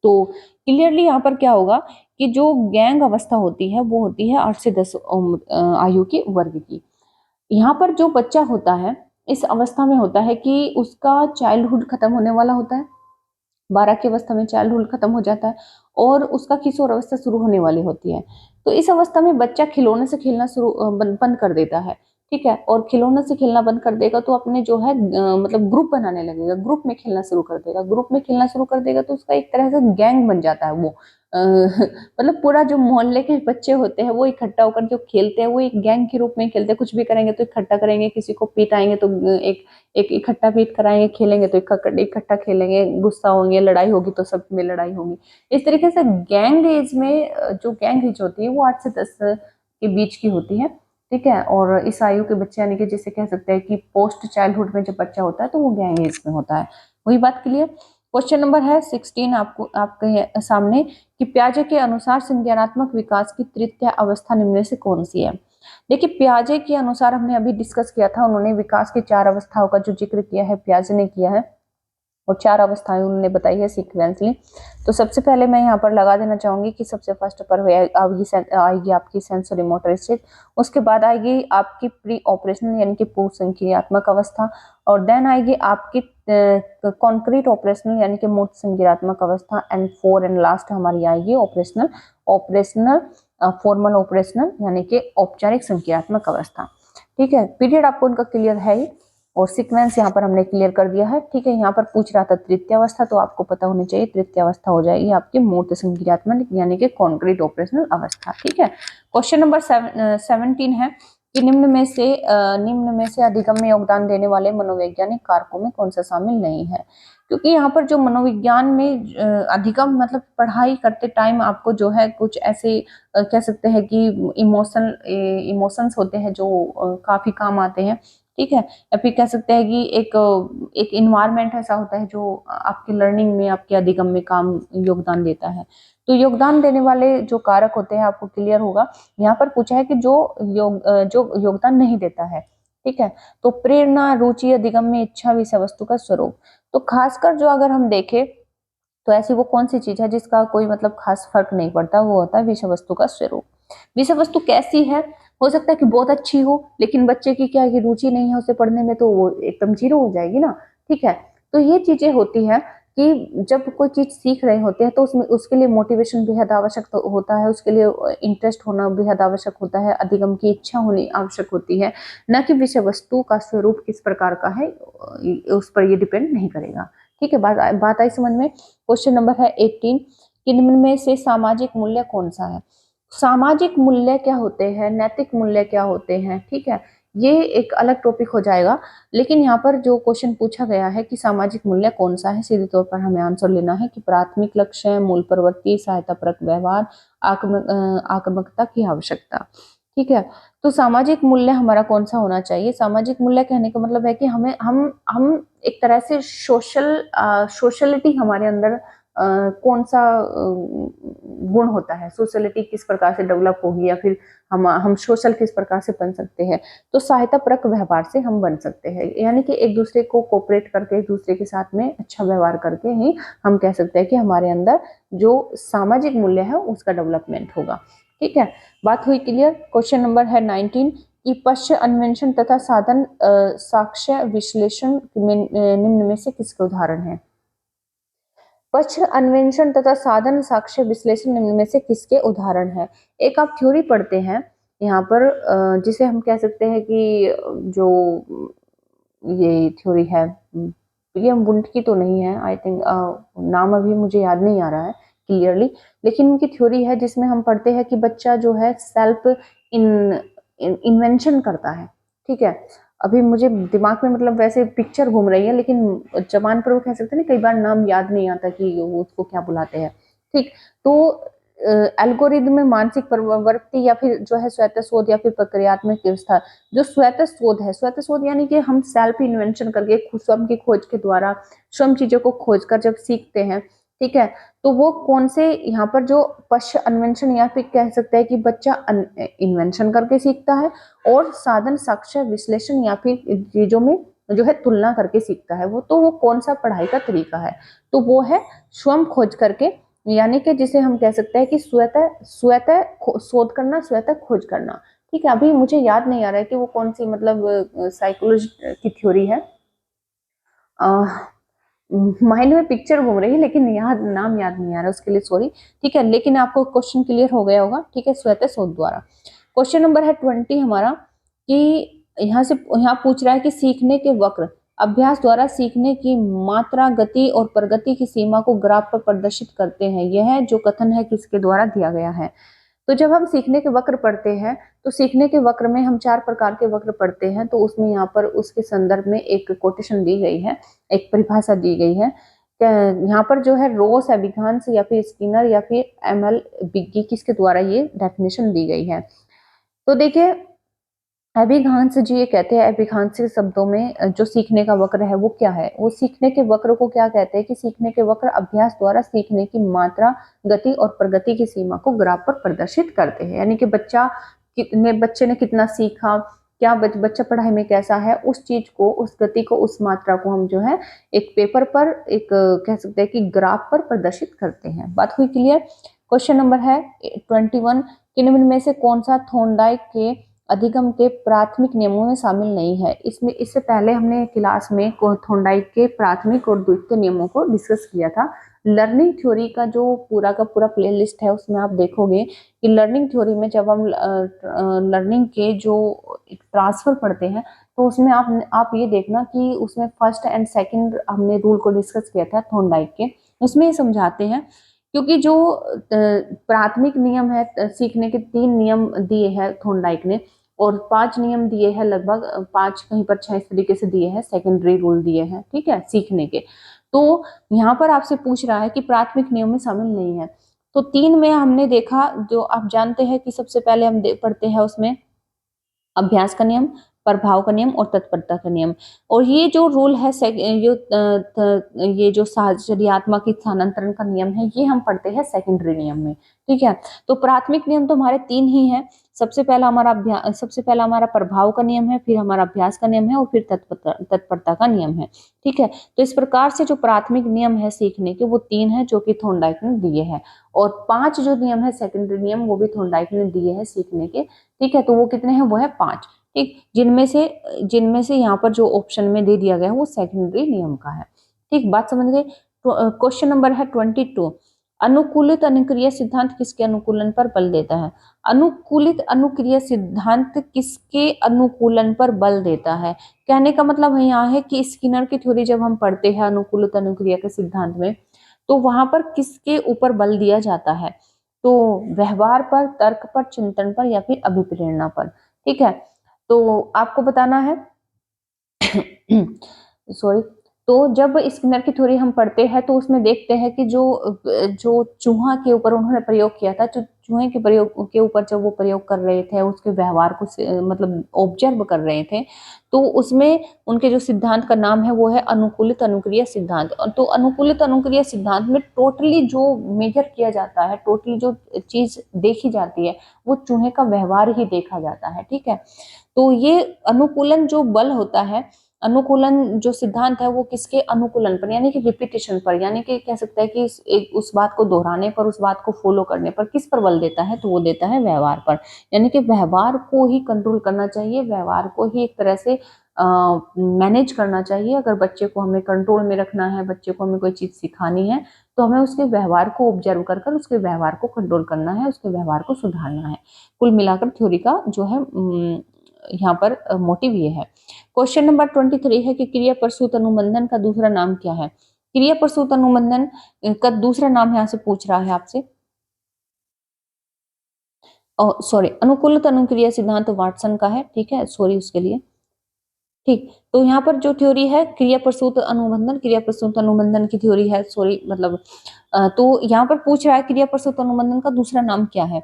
तो क्लियरली यहाँ पर क्या होगा कि जो गैंग अवस्था होती है वो होती है 8 से 10 आयु की वर्ग की। यहाँ पर जो बच्चा होता है इस अवस्था में होता है कि उसका चाइल्डहुड खत्म होने वाला होता है, 12 की अवस्था में चाइल्डहुड खत्म हो जाता है और उसका किशोर अवस्था शुरू होने वाली होती है। तो इस अवस्था में बच्चा खिलौने से खेलना शुरू बंद कर देता है। ठीक है, और खिलौने से खेलना बंद कर देगा तो अपने जो है मतलब ग्रुप बनाने लगेगा, ग्रुप में खेलना शुरू कर देगा। ग्रुप में खेलना शुरू कर देगा तो उसका एक तरह से गैंग बन जाता है वो। मतलब पूरा जो मोहल्ले के बच्चे होते हैं वो इकट्ठा होकर जो खेलते हैं वो एक गैंग के रूप में खेलते हैं। कुछ भी करेंगे तो इकट्ठा करेंगे, किसी को पिटाएंगे तो एक एक इकट्ठा पीट कराएंगे, खेलेंगे तो इकट्ठा खेलेंगे, गुस्सा होंगे, लड़ाई होगी तो सब में लड़ाई होगी। इस तरीके से गैंग एज में जो गैंग एज होती है वो 8 से 10 के बीच की होती है। ठीक है, और इस आयु के बच्चे यानी कि जिसे कह सकते हैं कि पोस्ट चाइल्डहुड में जब बच्चा होता है तो वो गैंग एज में होता है। वही बात क्लियर। क्वेश्चन नंबर है 16 आपको आपके सामने कि पियाजे के अनुसार संज्ञानात्मक विकास की तृतीय अवस्था निम्न में से कौन सी है। देखिए पियाजे के अनुसार हमने अभी डिस्कस किया था, उन्होंने विकास की 4 अवस्थाओं का जो जिक्र किया है पियाजे ने किया है और 4 अवस्थाएं उन्होंने बताई है सीक्वेंसली। तो सबसे पहले मैं यहाँ पर लगा देना चाहूंगी कि सबसे फर्स्ट पर आएगी आपकी सेंसरी मोटर स्टेज, उसके बाद आएगी आपकी प्री ऑपरेशनल यानी कि पूर्व संक्रियात्मक अवस्था, और देन आएगी आपकी कॉन्क्रीट ऑपरेशनल यानी कि मूर्त संक्रियात्मक अवस्था, एंड 4 एंड लास्ट हमारी आएगी ऑपरेशनल ऑपरेशनल फॉर्मल ऑपरेशनल यानी कि औपचारिक संक्रियात्मक अवस्था। ठीक है, पीरियड आपको उनका क्लियर है ही और सीक्वेंस यहाँ पर हमने क्लियर कर दिया है। ठीक है, यहाँ पर पूछ रहा था तृतीय अवस्था, तो आपको पता होनी चाहिए तृतीय अवस्था हो जाएगी आपकी मूर्त संक्रियात्मक यानी कि कॉन्क्रीट ऑपरेशनल अवस्था। ठीक है, क्वेश्चन नंबर 17 है कि निम्न में से अधिगम में योगदान देने वाले मनोवैज्ञानिक कारकों में कौन सा शामिल नहीं है। क्योंकि यहाँ पर जो मनोविज्ञान में अधिगम मतलब पढ़ाई करते टाइम आपको जो है कुछ ऐसे कह सकते हैं कि इमोशंस होते हैं जो काफी काम आते हैं। ठीक है, या फिर कह सकते हैं कि एक इन्वायरमेंट ऐसा होता है जो आपके लर्निंग में आपके अधिगम में काम योगदान देता है। तो योगदान देने वाले जो कारक होते हैं आपको क्लियर होगा। यहाँ पर पूछा है कि जो योगदान नहीं देता है। ठीक है, तो प्रेरणा, रुचि, अधिगम में इच्छा, विषय वस्तु का स्वरूप। तो खासकर जो अगर हम देखें तो ऐसी वो कौन सी चीज है जिसका कोई मतलब खास फर्क नहीं पड़ता, वो होता है विषय वस्तु का स्वरूप। विषय वस्तु कैसी है, हो सकता है कि बहुत अच्छी हो लेकिन बच्चे की क्या है कि रुचि नहीं है उसे पढ़ने में, तो वो एकदम जीरो हो जाएगी ना। ठीक है, तो ये चीजें होती है कि जब कोई चीज सीख रहे होते हैं तो उसमें उसके लिए मोटिवेशन बेहद आवश्यक होता है, उसके लिए इंटरेस्ट होना बेहद आवश्यक होता है, अधिगम की इच्छा होनी आवश्यक होती है, न कि विषय वस्तु का स्वरूप किस प्रकार का है उस पर ये डिपेंड नहीं करेगा। ठीक है, बात आई समझ में। क्वेश्चन नंबर है 18 कि निम्न में से सामाजिक मूल्य कौन सा है। सामाजिक मूल्य क्या होते हैं, नैतिक मूल्य क्या होते हैं, ठीक है, ये एक अलग टॉपिक हो जाएगा। लेकिन यहाँ पर जो क्वेश्चन पूछा गया है कि सामाजिक मूल्य कौन सा है, सीधे तौर पर हमें आंसर लेना है कि प्राथमिक लक्ष्य, मूल प्रवृत्ति, सहायतापरक व्यवहार, आक्रामकता की आवश्यकता। ठीक है, तो सामाजिक मूल्य हमारा कौन सा होना चाहिए। सामाजिक मूल्य कहने का मतलब है कि हमें हम एक तरह से सोशलिटी हमारे अंदर कौन सा गुण होता है, सोशलिटी किस प्रकार से डेवलप होगी, या फिर हम सोशल किस प्रकार से बन सकते हैं। तो सहायता परक व्यवहार से हम बन सकते हैं, यानी कि एक दूसरे को कोऑपरेट करके एक दूसरे के साथ में अच्छा व्यवहार करके ही हम कह सकते हैं कि हमारे अंदर जो सामाजिक मूल्य है उसका डेवलपमेंट होगा। ठीक है, बात हुई क्लियर। क्वेश्चन नंबर है 19 कि पश्च अन्वेषण तथा साधन साक्ष्य विश्लेषण निम्न में से किसके उदाहरण है। पक्ष अन्वेषण तथा साधन साक्ष्य विश्लेषण निम्न में से किसके उदाहरण है। एक आप थ्योरी पढ़ते हैं यहाँ पर जिसे हम कह सकते हैं कि जो ये थ्योरी है ये वुंट की तो नहीं है, आई थिंक नाम अभी मुझे याद नहीं आ रहा है क्लियरली, लेकिन उनकी थ्योरी है जिसमें हम पढ़ते हैं कि बच्चा जो है सेल्फ इन्वेंशन करता है। ठीक है, अभी मुझे दिमाग में मतलब वैसे पिक्चर घूम रही है लेकिन जबान पर वो कह सकते हैं ना कई बार नाम याद नहीं आता कि वो उसको क्या बुलाते हैं। ठीक, तो एल्गोरिदम में मानसिक प्रवृत्ति या फिर जो है स्वतः शोध या फिर प्रक्रियात्मक व्यवस्था। जो स्वतः शोध है, स्वतः शोध यानी कि हम सेल्फ इन्वेंशन करके स्वयं की खोज के द्वारा स्वयं चीजों को खोज कर जब सीखते हैं, ठीक है, तो वो कौन से यहाँ पर जो पश्च अन्वेषण या फिर कह सकते हैं कि बच्चा इन्वेंशन करके सीखता है और साधन साक्ष्य विश्लेषण या फिर चीजों में जो है तुलना करके सीखता है। वो कौन सा पढ़ाई का तरीका है, तो वो है स्वयं खोज करके, यानी कि जिसे हम कह सकते हैं कि स्वतः स्वतः शोध करना, स्वतः खोज करना। ठीक है, अभी मुझे याद नहीं आ रहा है कि वो कौन सी मतलब साइकोलॉजी की थ्योरी है, माइंड में पिक्चर घूम रही है लेकिन नाम याद नहीं आ रहा, उसके लिए सॉरी। ठीक है, लेकिन आपको क्वेश्चन क्लियर हो गया होगा। ठीक है, स्वतः शोध द्वारा। क्वेश्चन नंबर है 20 हमारा, कि यहाँ पूछ रहा है कि सीखने के वक्र अभ्यास द्वारा सीखने की मात्रा, गति और प्रगति की सीमा को ग्राफ पर प्रदर्शित करते हैं। यह जो कथन है किसके द्वारा दिया गया है। तो जब हम सीखने के वक्र पढ़ते हैं तो सीखने के वक्र में हम 4 प्रकार के वक्र पढ़ते हैं, तो उसमें यहाँ पर उसके संदर्भ में एक कोटेशन दी गई है, एक परिभाषा दी गई है। यहाँ पर जो है रोस, एबिंगहॉस या फिर स्किनर या फिर एमएल बिग्गी, किसके द्वारा ये डेफिनेशन दी गई है। तो देखिए, एबिंगहॉस जी ये कहते हैं, एबिंगहॉस के शब्दों में जो सीखने का वक्र है वो क्या है, वो सीखने के वक्र को क्या कहते हैं कि सीखने के वक्र अभ्यास द्वारा सीखने की मात्रा, गति और प्रगति की सीमा को ग्राफ पर प्रदर्शित करते हैं। यानी कि बच्चे ने कितना सीखा, क्या बच्चा पढ़ाई में कैसा है, उस चीज को, उस गति को, उस मात्रा को हम जो है एक पेपर पर, एक कह सकते हैं कि ग्राफ पर प्रदर्शित करते हैं। बात हुई क्लियर। क्वेश्चन नंबर है 21, किन्हीं में से कौन सा थॉर्नडाइक के अधिगम के प्राथमिक नियमों में शामिल नहीं है। इसमें इससे पहले हमने क्लास में थॉर्नडाइक के प्राथमिक और द्वितीय नियमों को डिस्कस किया था। लर्निंग थ्योरी का जो पूरा का पूरा प्लेलिस्ट है उसमें आप देखोगे कि लर्निंग थ्योरी में जब हम लर्निंग के जो ट्रांसफर पढ़ते हैं तो उसमें आप ये देखना कि उसमें फर्स्ट एंड सेकंड हमने रूल को डिस्कस किया था थॉर्नडाइक के, उसमें ये समझाते हैं। क्योंकि जो प्राथमिक नियम है, सीखने के 3 नियम दिए हैं थॉर्नडाइक ने और 5 नियम दिए हैं, लगभग 5 कहीं पर 6 इस तरीके से दिए हैं, सेकेंडरी रूल दिए हैं, ठीक है, सीखने के। तो यहाँ पर आपसे पूछ रहा है कि प्राथमिक नियम में शामिल नहीं है। तो 3 में हमने देखा, जो आप जानते हैं कि सबसे पहले हम पढ़ते हैं उसमें अभ्यास का नियम, प्रभाव का नियम और तत्परता का नियम। और ये जो रूल है ये जो साहचर्यात्मक स्थानांतरण का नियम है, ये हम पढ़ते हैं सेकेंडरी नियम में। ठीक है, तो प्राथमिक नियम तो हमारे 3 ही हैं। सबसे पहला हमारा प्रभाव का नियम है, फिर हमारा अभ्यास का नियम है और फिर तत्परता का नियम है। ठीक है, तो इस प्रकार से जो प्राथमिक नियम है सीखने के वो 3 है जो कि थॉर्नडाइक ने दिए हैं, और 5 जो नियम है सेकेंडरी नियम वो भी थॉर्नडाइक ने दिए हैं सीखने के। ठीक है, तो वो कितने हैं, वो है 5। ठीक, जिनमें से यहाँ पर जो ऑप्शन में दे दिया गया है वो सेकेंडरी नियम का है। ठीक, बात समझ गए। क्वेश्चन नंबर है 22, अनुकूलित अनुक्रिया सिद्धांत किसके अनुकूलन पर बल देता है। अनुकूलित अनुक्रिया सिद्धांत किसके अनुकूलन पर बल देता है। कहने का मतलब यहाँ है कि स्किनर की थ्योरी जब हम पढ़ते हैं अनुकूलित अनुक्रिया के सिद्धांत में, तो वहां पर किसके ऊपर बल दिया जाता है, तो व्यवहार पर, तर्क पर, चिंतन पर या फिर अभिप्रेरणा पर। ठीक है, तो आपको बताना है सॉरी। तो जब स्किनर की थ्योरी हम पढ़ते हैं तो उसमें देखते हैं कि जो चूहा के ऊपर उन्होंने प्रयोग किया था, तो चूहे के प्रयोग के ऊपर जब वो प्रयोग कर रहे थे, उसके व्यवहार को मतलब ऑब्जर्व कर रहे थे, तो उसमें उनके जो सिद्धांत का नाम है वो है अनुकूलित अनुक्रिया सिद्धांत। तो अनुकूलित अनुक्रिया सिद्धांत में टोटली जो मेजर किया जाता है, टोटली जो चीज देखी जाती है वो चूहे का व्यवहार ही देखा जाता है। ठीक है, तो ये अनुकूलन जो बल होता है, अनुकूलन जो सिद्धांत है वो किसके अनुकूलन पर, यानी कि रिपीटेशन पर, यानी कि कह सकते हैं कि उस बात को दोहराने पर, उस बात को फॉलो करने पर किस पर बल देता है, तो वो देता है व्यवहार पर। यानी कि व्यवहार को ही कंट्रोल करना चाहिए, व्यवहार को ही एक तरह से मैनेज करना चाहिए। अगर बच्चे को हमें कंट्रोल में रखना है, बच्चे को हमें कोई चीज सिखानी है, तो हमें उसके व्यवहार को ऑब्जर्व कर उसके व्यवहार को कंट्रोल करना है, उसके व्यवहार को सुधारना है। कुल मिलाकर थ्योरी का जो है यहाँ पर मोटिव ये है। क्वेश्चन नंबर 23 है कि क्रिया प्रसूत अनुबंधन का दूसरा नाम क्या है। क्रिया प्रसूत अनुबंधन का दूसरा नाम यहाँ से पूछ रहा है आपसे, सॉरी, अनुकूलित अनुक्रिया सिद्धांत वाटसन का है। ठीक है, सॉरी उसके लिए। ठीक। तो यहाँ पर जो थ्योरी है क्रिया प्रसूत अनुबंधन की थ्योरी है, सॉरी मतलब तो यहाँ पर पूछ रहा है क्रिया प्रसूत अनुबंधन का दूसरा नाम क्या है।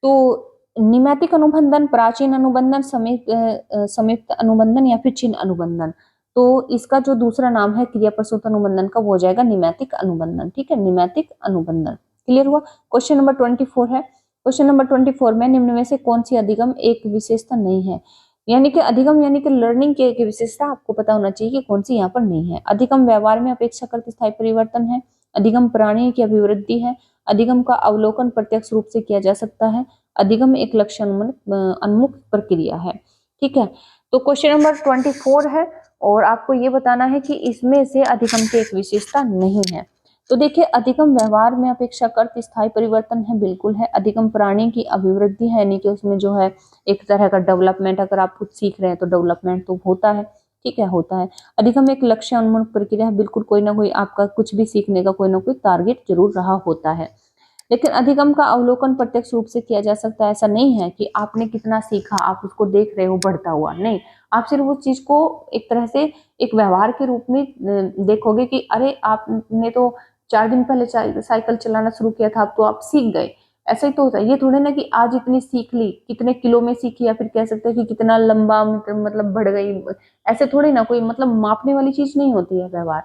तो निमैतिक अनुबंधन, प्राचीन अनुबंधन, संयुक्त अनुबंधन या फिर चिन्ह अनुबंधन। तो इसका जो दूसरा नाम है क्रिया प्रसूत अनुबंधन का, वो हो जाएगा निमैतिक अनुबंधन। ठीक है, निमैतिक अनुबंधन। क्लियर हुआ। क्वेश्चन नंबर 24 है। क्वेश्चन नंबर 24 में निम्न में से कौन सी अधिगम एक विशेषता नहीं है। यानी कि अधिगम यानी कि लर्निंग की एक विशेषता आपको पता होना चाहिए कि कौन सी यहाँ पर नहीं है। अधिगम व्यवहार में अपेक्षाकृत स्थायी परिवर्तन है, अधिगम प्राणी की अभिवृद्धि है, अधिगम का अवलोकन प्रत्यक्ष रूप से किया जा सकता है, अधिगम एक लक्ष्य उन्मुख प्रक्रिया है। ठीक है, तो क्वेश्चन नंबर 24 है और आपको ये बताना है कि इसमें से अधिगम की एक विशेषता नहीं है। तो देखिए, अधिगम व्यवहार में अपेक्षाकृत स्थायी परिवर्तन है, बिल्कुल है। अधिगम प्राणी की अभिवृद्धि है, यानी कि उसमें जो है एक तरह का डेवलपमेंट, अगर आप कुछ सीख रहे हैं तो डेवलपमेंट तो होता है। ठीक है, होता है। अधिगम एक लक्ष्य उन्मुख प्रक्रिया है, बिल्कुल कोई ना कोई आपका कुछ भी सीखने का कोई ना कोई टारगेट जरूर रहा होता है। लेकिन अधिगम का अवलोकन प्रत्यक्ष रूप से किया जा सकता है। ऐसा नहीं है कि आपने कितना सीखा आप उसको देख रहे हो बढ़ता हुआ, नहीं। आप सिर्फ उस चीज को एक तरह से एक व्यवहार के रूप में देखोगे कि अरे आपने तो 4 दिन पहले साइकिल चलाना शुरू किया था, अब तो आप सीख गए। ऐसा ही तो होता है। ये थोड़े ना कि आज इतनी सीख ली, कितने किलो में सीखी, या फिर कह सकते हैं कि कितना लंबा मतलब बढ़ गई। ऐसे थोड़ी ना, कोई मतलब मापने वाली चीज नहीं होती है व्यवहार।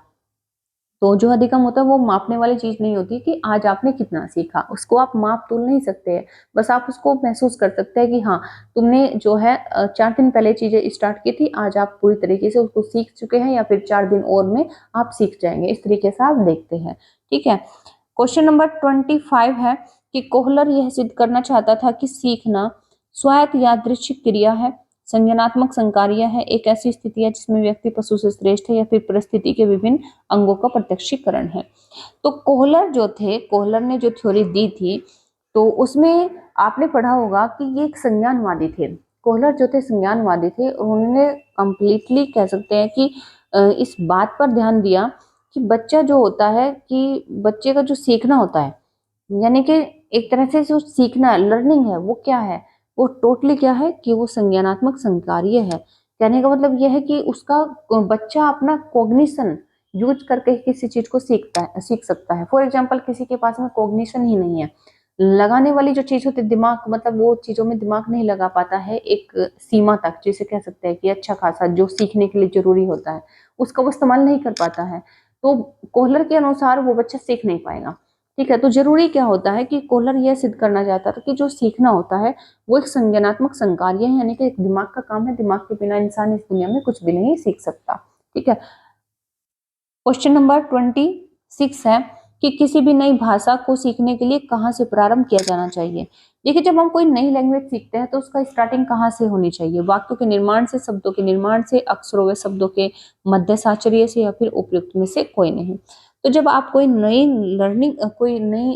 तो जो अधिगम होता है वो मापने वाली चीज नहीं होती कि आज आपने कितना सीखा, उसको आप माप तोल नहीं सकते हैं। बस आप उसको महसूस कर सकते हैं कि हाँ, तुमने जो है 4 दिन पहले चीजें स्टार्ट की थी, आज आप पूरी तरीके से उसको सीख चुके हैं, या फिर 4 दिन और में आप सीख जाएंगे। इस तरीके से आप देखते हैं। ठीक है, क्वेश्चन नंबर 25 है कि कोहलर यह सिद्ध करना चाहता था कि सीखना स्वायत्त यादृच्छिक क्रिया है, संज्ञानात्मक संकार्य है, एक ऐसी स्थिति है जिसमें व्यक्ति पशु से श्रेष्ठ है, या फिर परिस्थिति के विभिन्न अंगों का प्रत्यक्षीकरण है। तो कोहलर जो थे, कोहलर ने जो थ्योरी दी थी, तो उसमें आपने पढ़ा होगा कि ये एक संज्ञानवादी थे। कोहलर जो थे संज्ञानवादी थे, उन्होंने कंप्लीटली कह सकते हैं कि इस बात पर ध्यान दिया कि बच्चा जो होता है, कि बच्चे का जो सीखना होता है, यानी कि एक तरह से जो सीखना है, लर्निंग है, वो क्या है, वो टोटली क्या है कि वो संज्ञानात्मक संकार्य है। कहने का मतलब यह है कि उसका बच्चा अपना कॉग्निशन यूज करके किसी चीज को सीख सकता है। फॉर एग्जाम्पल, किसी के पास में कॉग्निशन ही नहीं है, लगाने वाली जो चीज होती है दिमाग, मतलब वो चीजों में दिमाग नहीं लगा पाता है एक सीमा तक, जिसे कह सकते हैं कि अच्छा खासा जो सीखने के लिए जरूरी होता है उसका वो इस्तेमाल नहीं कर पाता है, तो कोहलर के अनुसार वो बच्चा सीख नहीं पाएगा। ठीक है, तो जरूरी क्या होता है कि कोहलर यह सिद्ध करना चाहता था कि जो सीखना होता है वो एक संज्ञानात्मक संकार्य है, यानी कि एक दिमाग का काम है। दिमाग के बिना इंसान इस दुनिया में कुछ भी नहीं सीख सकता। ठीक है, क्वेश्चन नंबर 26 है कि किसी भी नई भाषा को सीखने के लिए कहाँ से प्रारंभ किया जाना चाहिए। देखिए, जब हम कोई नई लैंग्वेज सीखते हैं तो उसका स्टार्टिंग कहाँ से होनी चाहिए। वाक्यों के निर्माण से, शब्दों के निर्माण से, अक्षरों व शब्दों के मध्य साचर्य से, या फिर उपयुक्त में से कोई नहीं। तो जब आप कोई नई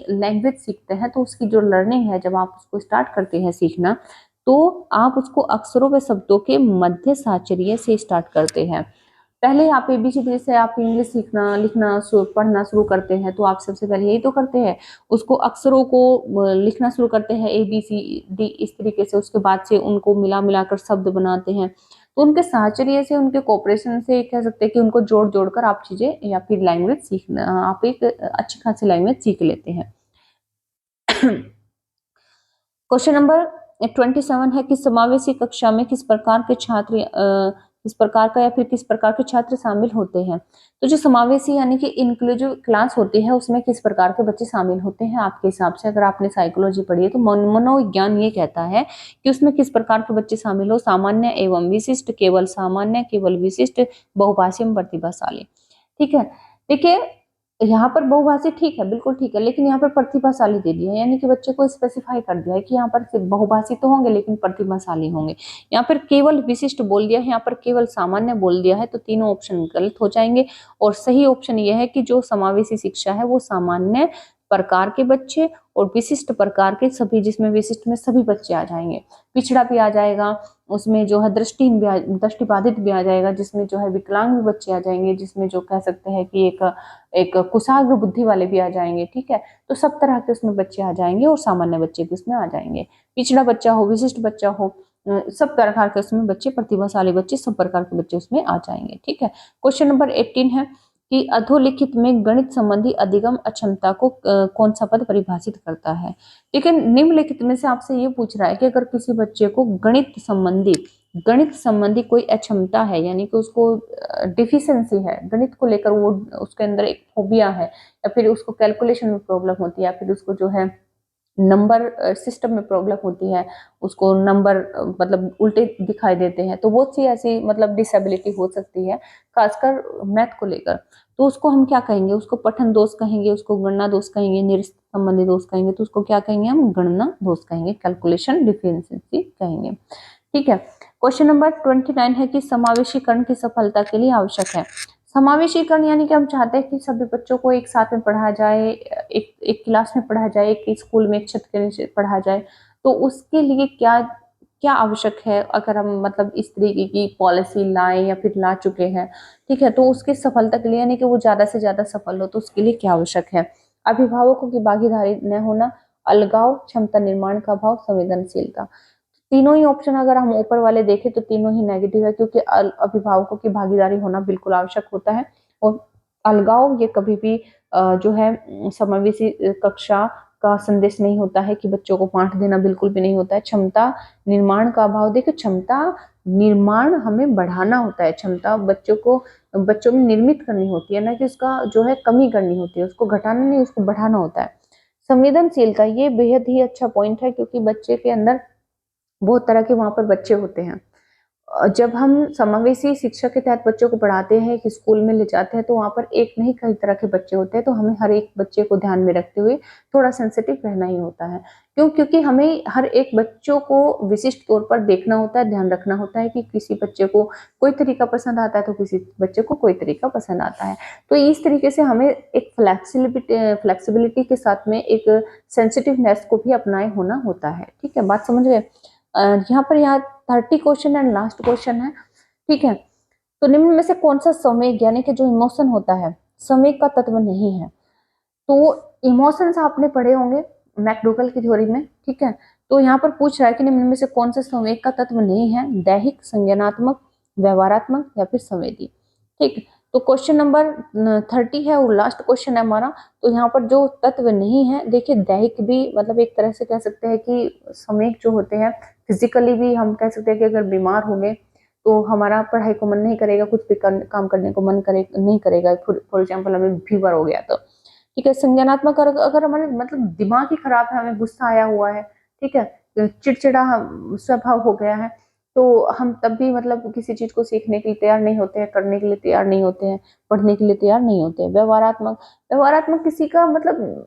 लैंग्वेज सीखते हैं तो उसकी जो लर्निंग है, जब आप उसको स्टार्ट करते हैं सीखना, तो आप उसको अक्षरों व शब्दों के मध्य साचर्य से स्टार्ट करते हैं। पहले आप एबीसीडी से आप इंग्लिश सीखना, लिखना, पढ़ना शुरू करते हैं, तो आप सबसे पहले यही तो करते हैं, उसको अक्षरों को लिखना शुरू करते हैं ABCD इस तरीके से। उसके बाद से उनको मिला मिलाकर शब्द बनाते हैं। तो उनके साहचर्य से, उनके कोऑपरेशन से कह सकते हैं कि उनको जोड़ जोड़कर आप चीजें या फिर लैंग्वेज सीखना, आप एक अच्छी खासी लैंग्वेज सीख लेते हैं। क्वेश्चन नंबर 27 है कि समावेशी कक्षा में किस प्रकार के छात्र किस प्रकार का या फिर किस प्रकार के छात्र शामिल होते हैं। तो जो समावेशी यानी कि इंक्लूसिव क्लास होती है, उसमें किस प्रकार के बच्चे शामिल होते हैं आपके हिसाब से। अगर आपने साइकोलॉजी पढ़ी है तो मनोविज्ञान ये कहता है कि उसमें किस प्रकार के बच्चे शामिल हो। सामान्य एवं विशिष्ट, केवल सामान्य, केवल विशिष्ट, बहुभाषी एवं प्रतिभाशाली। ठीक है, देखिए यहाँ पर बहुभाषी ठीक है, बिल्कुल ठीक है, लेकिन यहाँ पर प्रतिभाशाली दे दिया है, यानी कि बच्चे को स्पेसिफाई कर दिया है कि यहाँ पर सिर्फ बहुभाषी तो होंगे लेकिन प्रतिभाशाली होंगे। यहाँ पर केवल विशिष्ट बोल दिया है, यहाँ पर केवल सामान्य बोल दिया है, तो तीनों ऑप्शन गलत हो जाएंगे। और सही ऑप्शन यह है कि जो समावेशी शिक्षा है वो सामान्य प्रकार के बच्चे और विशिष्ट प्रकार के सभी, जिसमें विशिष्ट में सभी बच्चे आ जाएंगे, पिछड़ा भी आ जाएगा, उसमें जो है दृष्टिहीन भी दृष्टिबाधित भी आ जाएगा, जिसमें जो है विकलांग भी बच्चे आ जाएंगे, जिसमें जो कह सकते हैं कि एक कुशाग्र बुद्धि वाले भी आ जाएंगे। ठीक है, तो सब तरह के उसमें बच्चे आ जाएंगे और सामान्य बच्चे भी उसमें आ जाएंगे। पिछड़ा बच्चा हो, विशिष्ट बच्चा हो, सब प्रकार के उसमें बच्चे, प्रतिभाशाली बच्चे, सब प्रकार के बच्चे उसमें आ जाएंगे। ठीक है, क्वेश्चन नंबर 18 है कि अधोलिखित में गणित संबंधी अधिगम अक्षमता को कौन सा पद परिभाषित करता है। ठीक है, निम्नलिखित में से आपसे ये पूछ रहा है कि अगर किसी बच्चे को गणित संबंधी कोई अक्षमता है, यानी कि उसको डिफिशिएंसी है गणित को लेकर, वो उसके अंदर एक फोबिया है, या फिर उसको कैलकुलेशन में प्रॉब्लम होती है, या फिर उसको जो है नंबर सिस्टम में प्रॉब्लम होती है, उसको नंबर मतलब उल्टे दिखाई देते हैं, तो बहुत सी ऐसी मतलब डिसेबिलिटी हो सकती है खासकर मैथ को लेकर। तो उसको हम क्या कहेंगे, उसको पठन दोष कहेंगे, उसको गणना दोष कहेंगे, निरस्त संबंधी दोष कहेंगे, तो उसको क्या कहेंगे, हम गणना दोष कहेंगे, कैलकुलेशन डिफिशिएंसी कहेंगे। ठीक है, क्वेश्चन नंबर 29 है कि समावेशीकरण की सफलता के लिए आवश्यक है। समावेशीकरण यानी कि हम चाहते हैं कि सभी बच्चों को एक साथ में पढ़ाया जाए, एक क्लास में पढ़ाया जाए, एक स्कूल में एक छत के नीचे पढ़ाया जाए। तो उसके लिए क्या क्या आवश्यक है, अगर हम मतलब इस तरीके की पॉलिसी लाएं या फिर ला चुके हैं, ठीक है, तो उसकी सफलता के लिए यानी कि वो ज्यादा से ज्यादा सफल हो, तो उसके लिए क्या आवश्यक है। अभिभावकों की भागीदारी न होना, अलगाव, क्षमता निर्माण का अभाव, संवेदनशीलता। तीनों ही ऑप्शन अगर हम ऊपर वाले देखें तो तीनों ही नेगेटिव है, क्योंकि अभिभावकों की भागीदारी होना बिल्कुल आवश्यक होता है, और अलगाव ये कभी भी जो है समावेशी कक्षा का संदेश नहीं होता है कि बच्चों को पाठ देना बिल्कुल भी नहीं होता है। क्षमता निर्माण का अभाव, देखिए क्षमता निर्माण हमें बढ़ाना होता है, क्षमता बच्चों में निर्मित करनी होती है, ना कि उसका जो है कमी करनी होती है, उसको घटाना नहीं, उसको बढ़ाना होता है। संवेदनशीलता ये बेहद ही अच्छा पॉइंट है, क्योंकि बच्चे के अंदर बहुत तरह के वहां पर बच्चे होते हैं। जब हम समावेशी शिक्षा के तहत बच्चों को पढ़ाते हैं, कि स्कूल में ले जाते हैं, तो वहाँ पर एक नहीं कई तरह के बच्चे होते हैं, तो हमें हर एक बच्चे को ध्यान में रखते हुए थोड़ा सेंसिटिव रहना ही होता है। क्यों? क्योंकि हमें हर एक बच्चों को विशिष्ट तौर पर देखना होता है, ध्यान रखना होता है कि किसी बच्चे को कोई तरीका पसंद आता है तो किसी बच्चे को कोई तरीका पसंद आता है। तो इस तरीके से हमें एक फ्लेक्सिबिलिटी के साथ में एक सेंसिटिवनेस को भी अपनाए होना होता है। ठीक है, बात समझ गए। यहाँ 30 क्वेश्चन एंड लास्ट क्वेश्चन है। ठीक है, तो निम्न में से कौन सा संवेग यानी कि जो इमोशन होता है संवेग का तत्व नहीं है। तो इमोशंस आपने पढ़े होंगे मैकडोगल की थ्योरी में। ठीक है, तो यहाँ पर पूछ रहा है कि निम्न में से कौन सा संवेग का तत्व नहीं है, दैहिक, संज्ञानात्मक, व्यवहारात्मक या फिर संवेदी। ठीक, तो क्वेश्चन नंबर 30 है और लास्ट क्वेश्चन है हमारा। तो यहाँ पर जो तत्व नहीं है, देखिए दैहिक भी मतलब एक तरह से कह सकते हैं कि संवेग जो होते हैं फिजिकली भी हम कह सकते हैं कि अगर बीमार हो गए तो हमारा पढ़ाई को मन नहीं करेगा, कुछ भी काम करने को मन नहीं करेगा, फॉर एग्जाम्पल हमें फीवर हो गया तो। ठीक है, संज्ञानात्मक अगर हमारे मतलब दिमाग ही खराब है, हमें गुस्सा आया हुआ है, ठीक है, चिड़चिड़ा स्वभाव हो गया है, तो हम तब भी मतलब किसी चीज को सीखने के लिए तैयार नहीं होते हैं, करने के लिए तैयार नहीं होते हैं, पढ़ने के लिए तैयार नहीं होते हैं। व्यवहारात्मक किसी का मतलब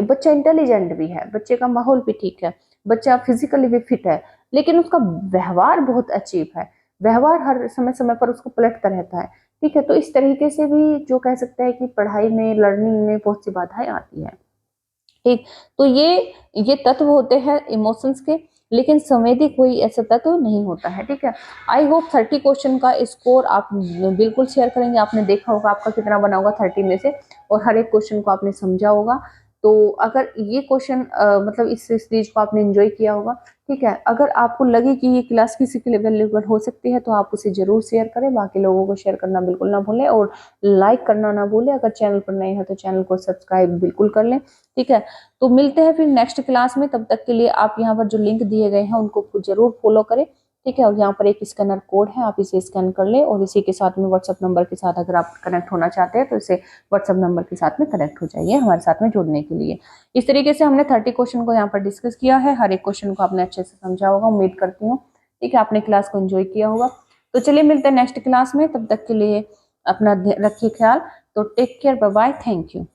बच्चा इंटेलिजेंट भी है, बच्चे का माहौल भी ठीक है, बच्चा फिजिकली भी फिट है, लेकिन उसका व्यवहार बहुत अजीब है, व्यवहार हर समय समय पर उसको पलटता रहता है। ठीक है, तो इस तरीके से भी जो कह सकते हैं कि पढ़ाई में, लर्निंग में बहुत सी बाधाएं आती है। ठीक, तो ये तत्व होते हैं इमोशंस के, लेकिन संवेदी कोई ऐसा तत्व नहीं होता है। ठीक है, आई होप 30 क्वेश्चन का स्कोर आप बिल्कुल शेयर करेंगे। आपने देखा होगा आपका कितना बना होगा 30 में से, और हर एक क्वेश्चन को आपने समझा होगा। तो अगर ये क्वेश्चन मतलब इस सीरीज को आपने एंजॉय किया होगा। ठीक है, अगर आपको लगे कि ये क्लास किसी के लिए वैल्यूएबल हो सकती है तो आप उसे जरूर शेयर करें, बाकी लोगों को शेयर करना बिल्कुल ना भूलें, और लाइक करना ना भूलें। अगर चैनल पर नए हैं तो चैनल को सब्सक्राइब बिल्कुल कर लें। ठीक है, तो मिलते हैं फिर नेक्स्ट क्लास में, तब तक के लिए आप यहाँ पर जो लिंक दिए गए हैं उनको जरूर फॉलो करें। ठीक है, और यहाँ पर एक स्कैनर कोड है, आप इसे स्कैन कर लें, और इसी के साथ में व्हाट्सएप नंबर के साथ अगर आप कनेक्ट होना चाहते हैं तो इसे व्हाट्सएप नंबर के साथ में कनेक्ट हो जाइए हमारे साथ में जुड़ने के लिए। इस तरीके से हमने 30 क्वेश्चन को यहाँ पर डिस्कस किया है, हर एक क्वेश्चन को आपने अच्छे से समझा होगा, उम्मीद करती हूँ। ठीक है, आपने क्लास को एंजॉय किया होगा। तो चलिए मिलते हैं नेक्स्ट क्लास में, तब तक के लिए अपना रखिए ख्याल। तो take care, bye bye, thank you.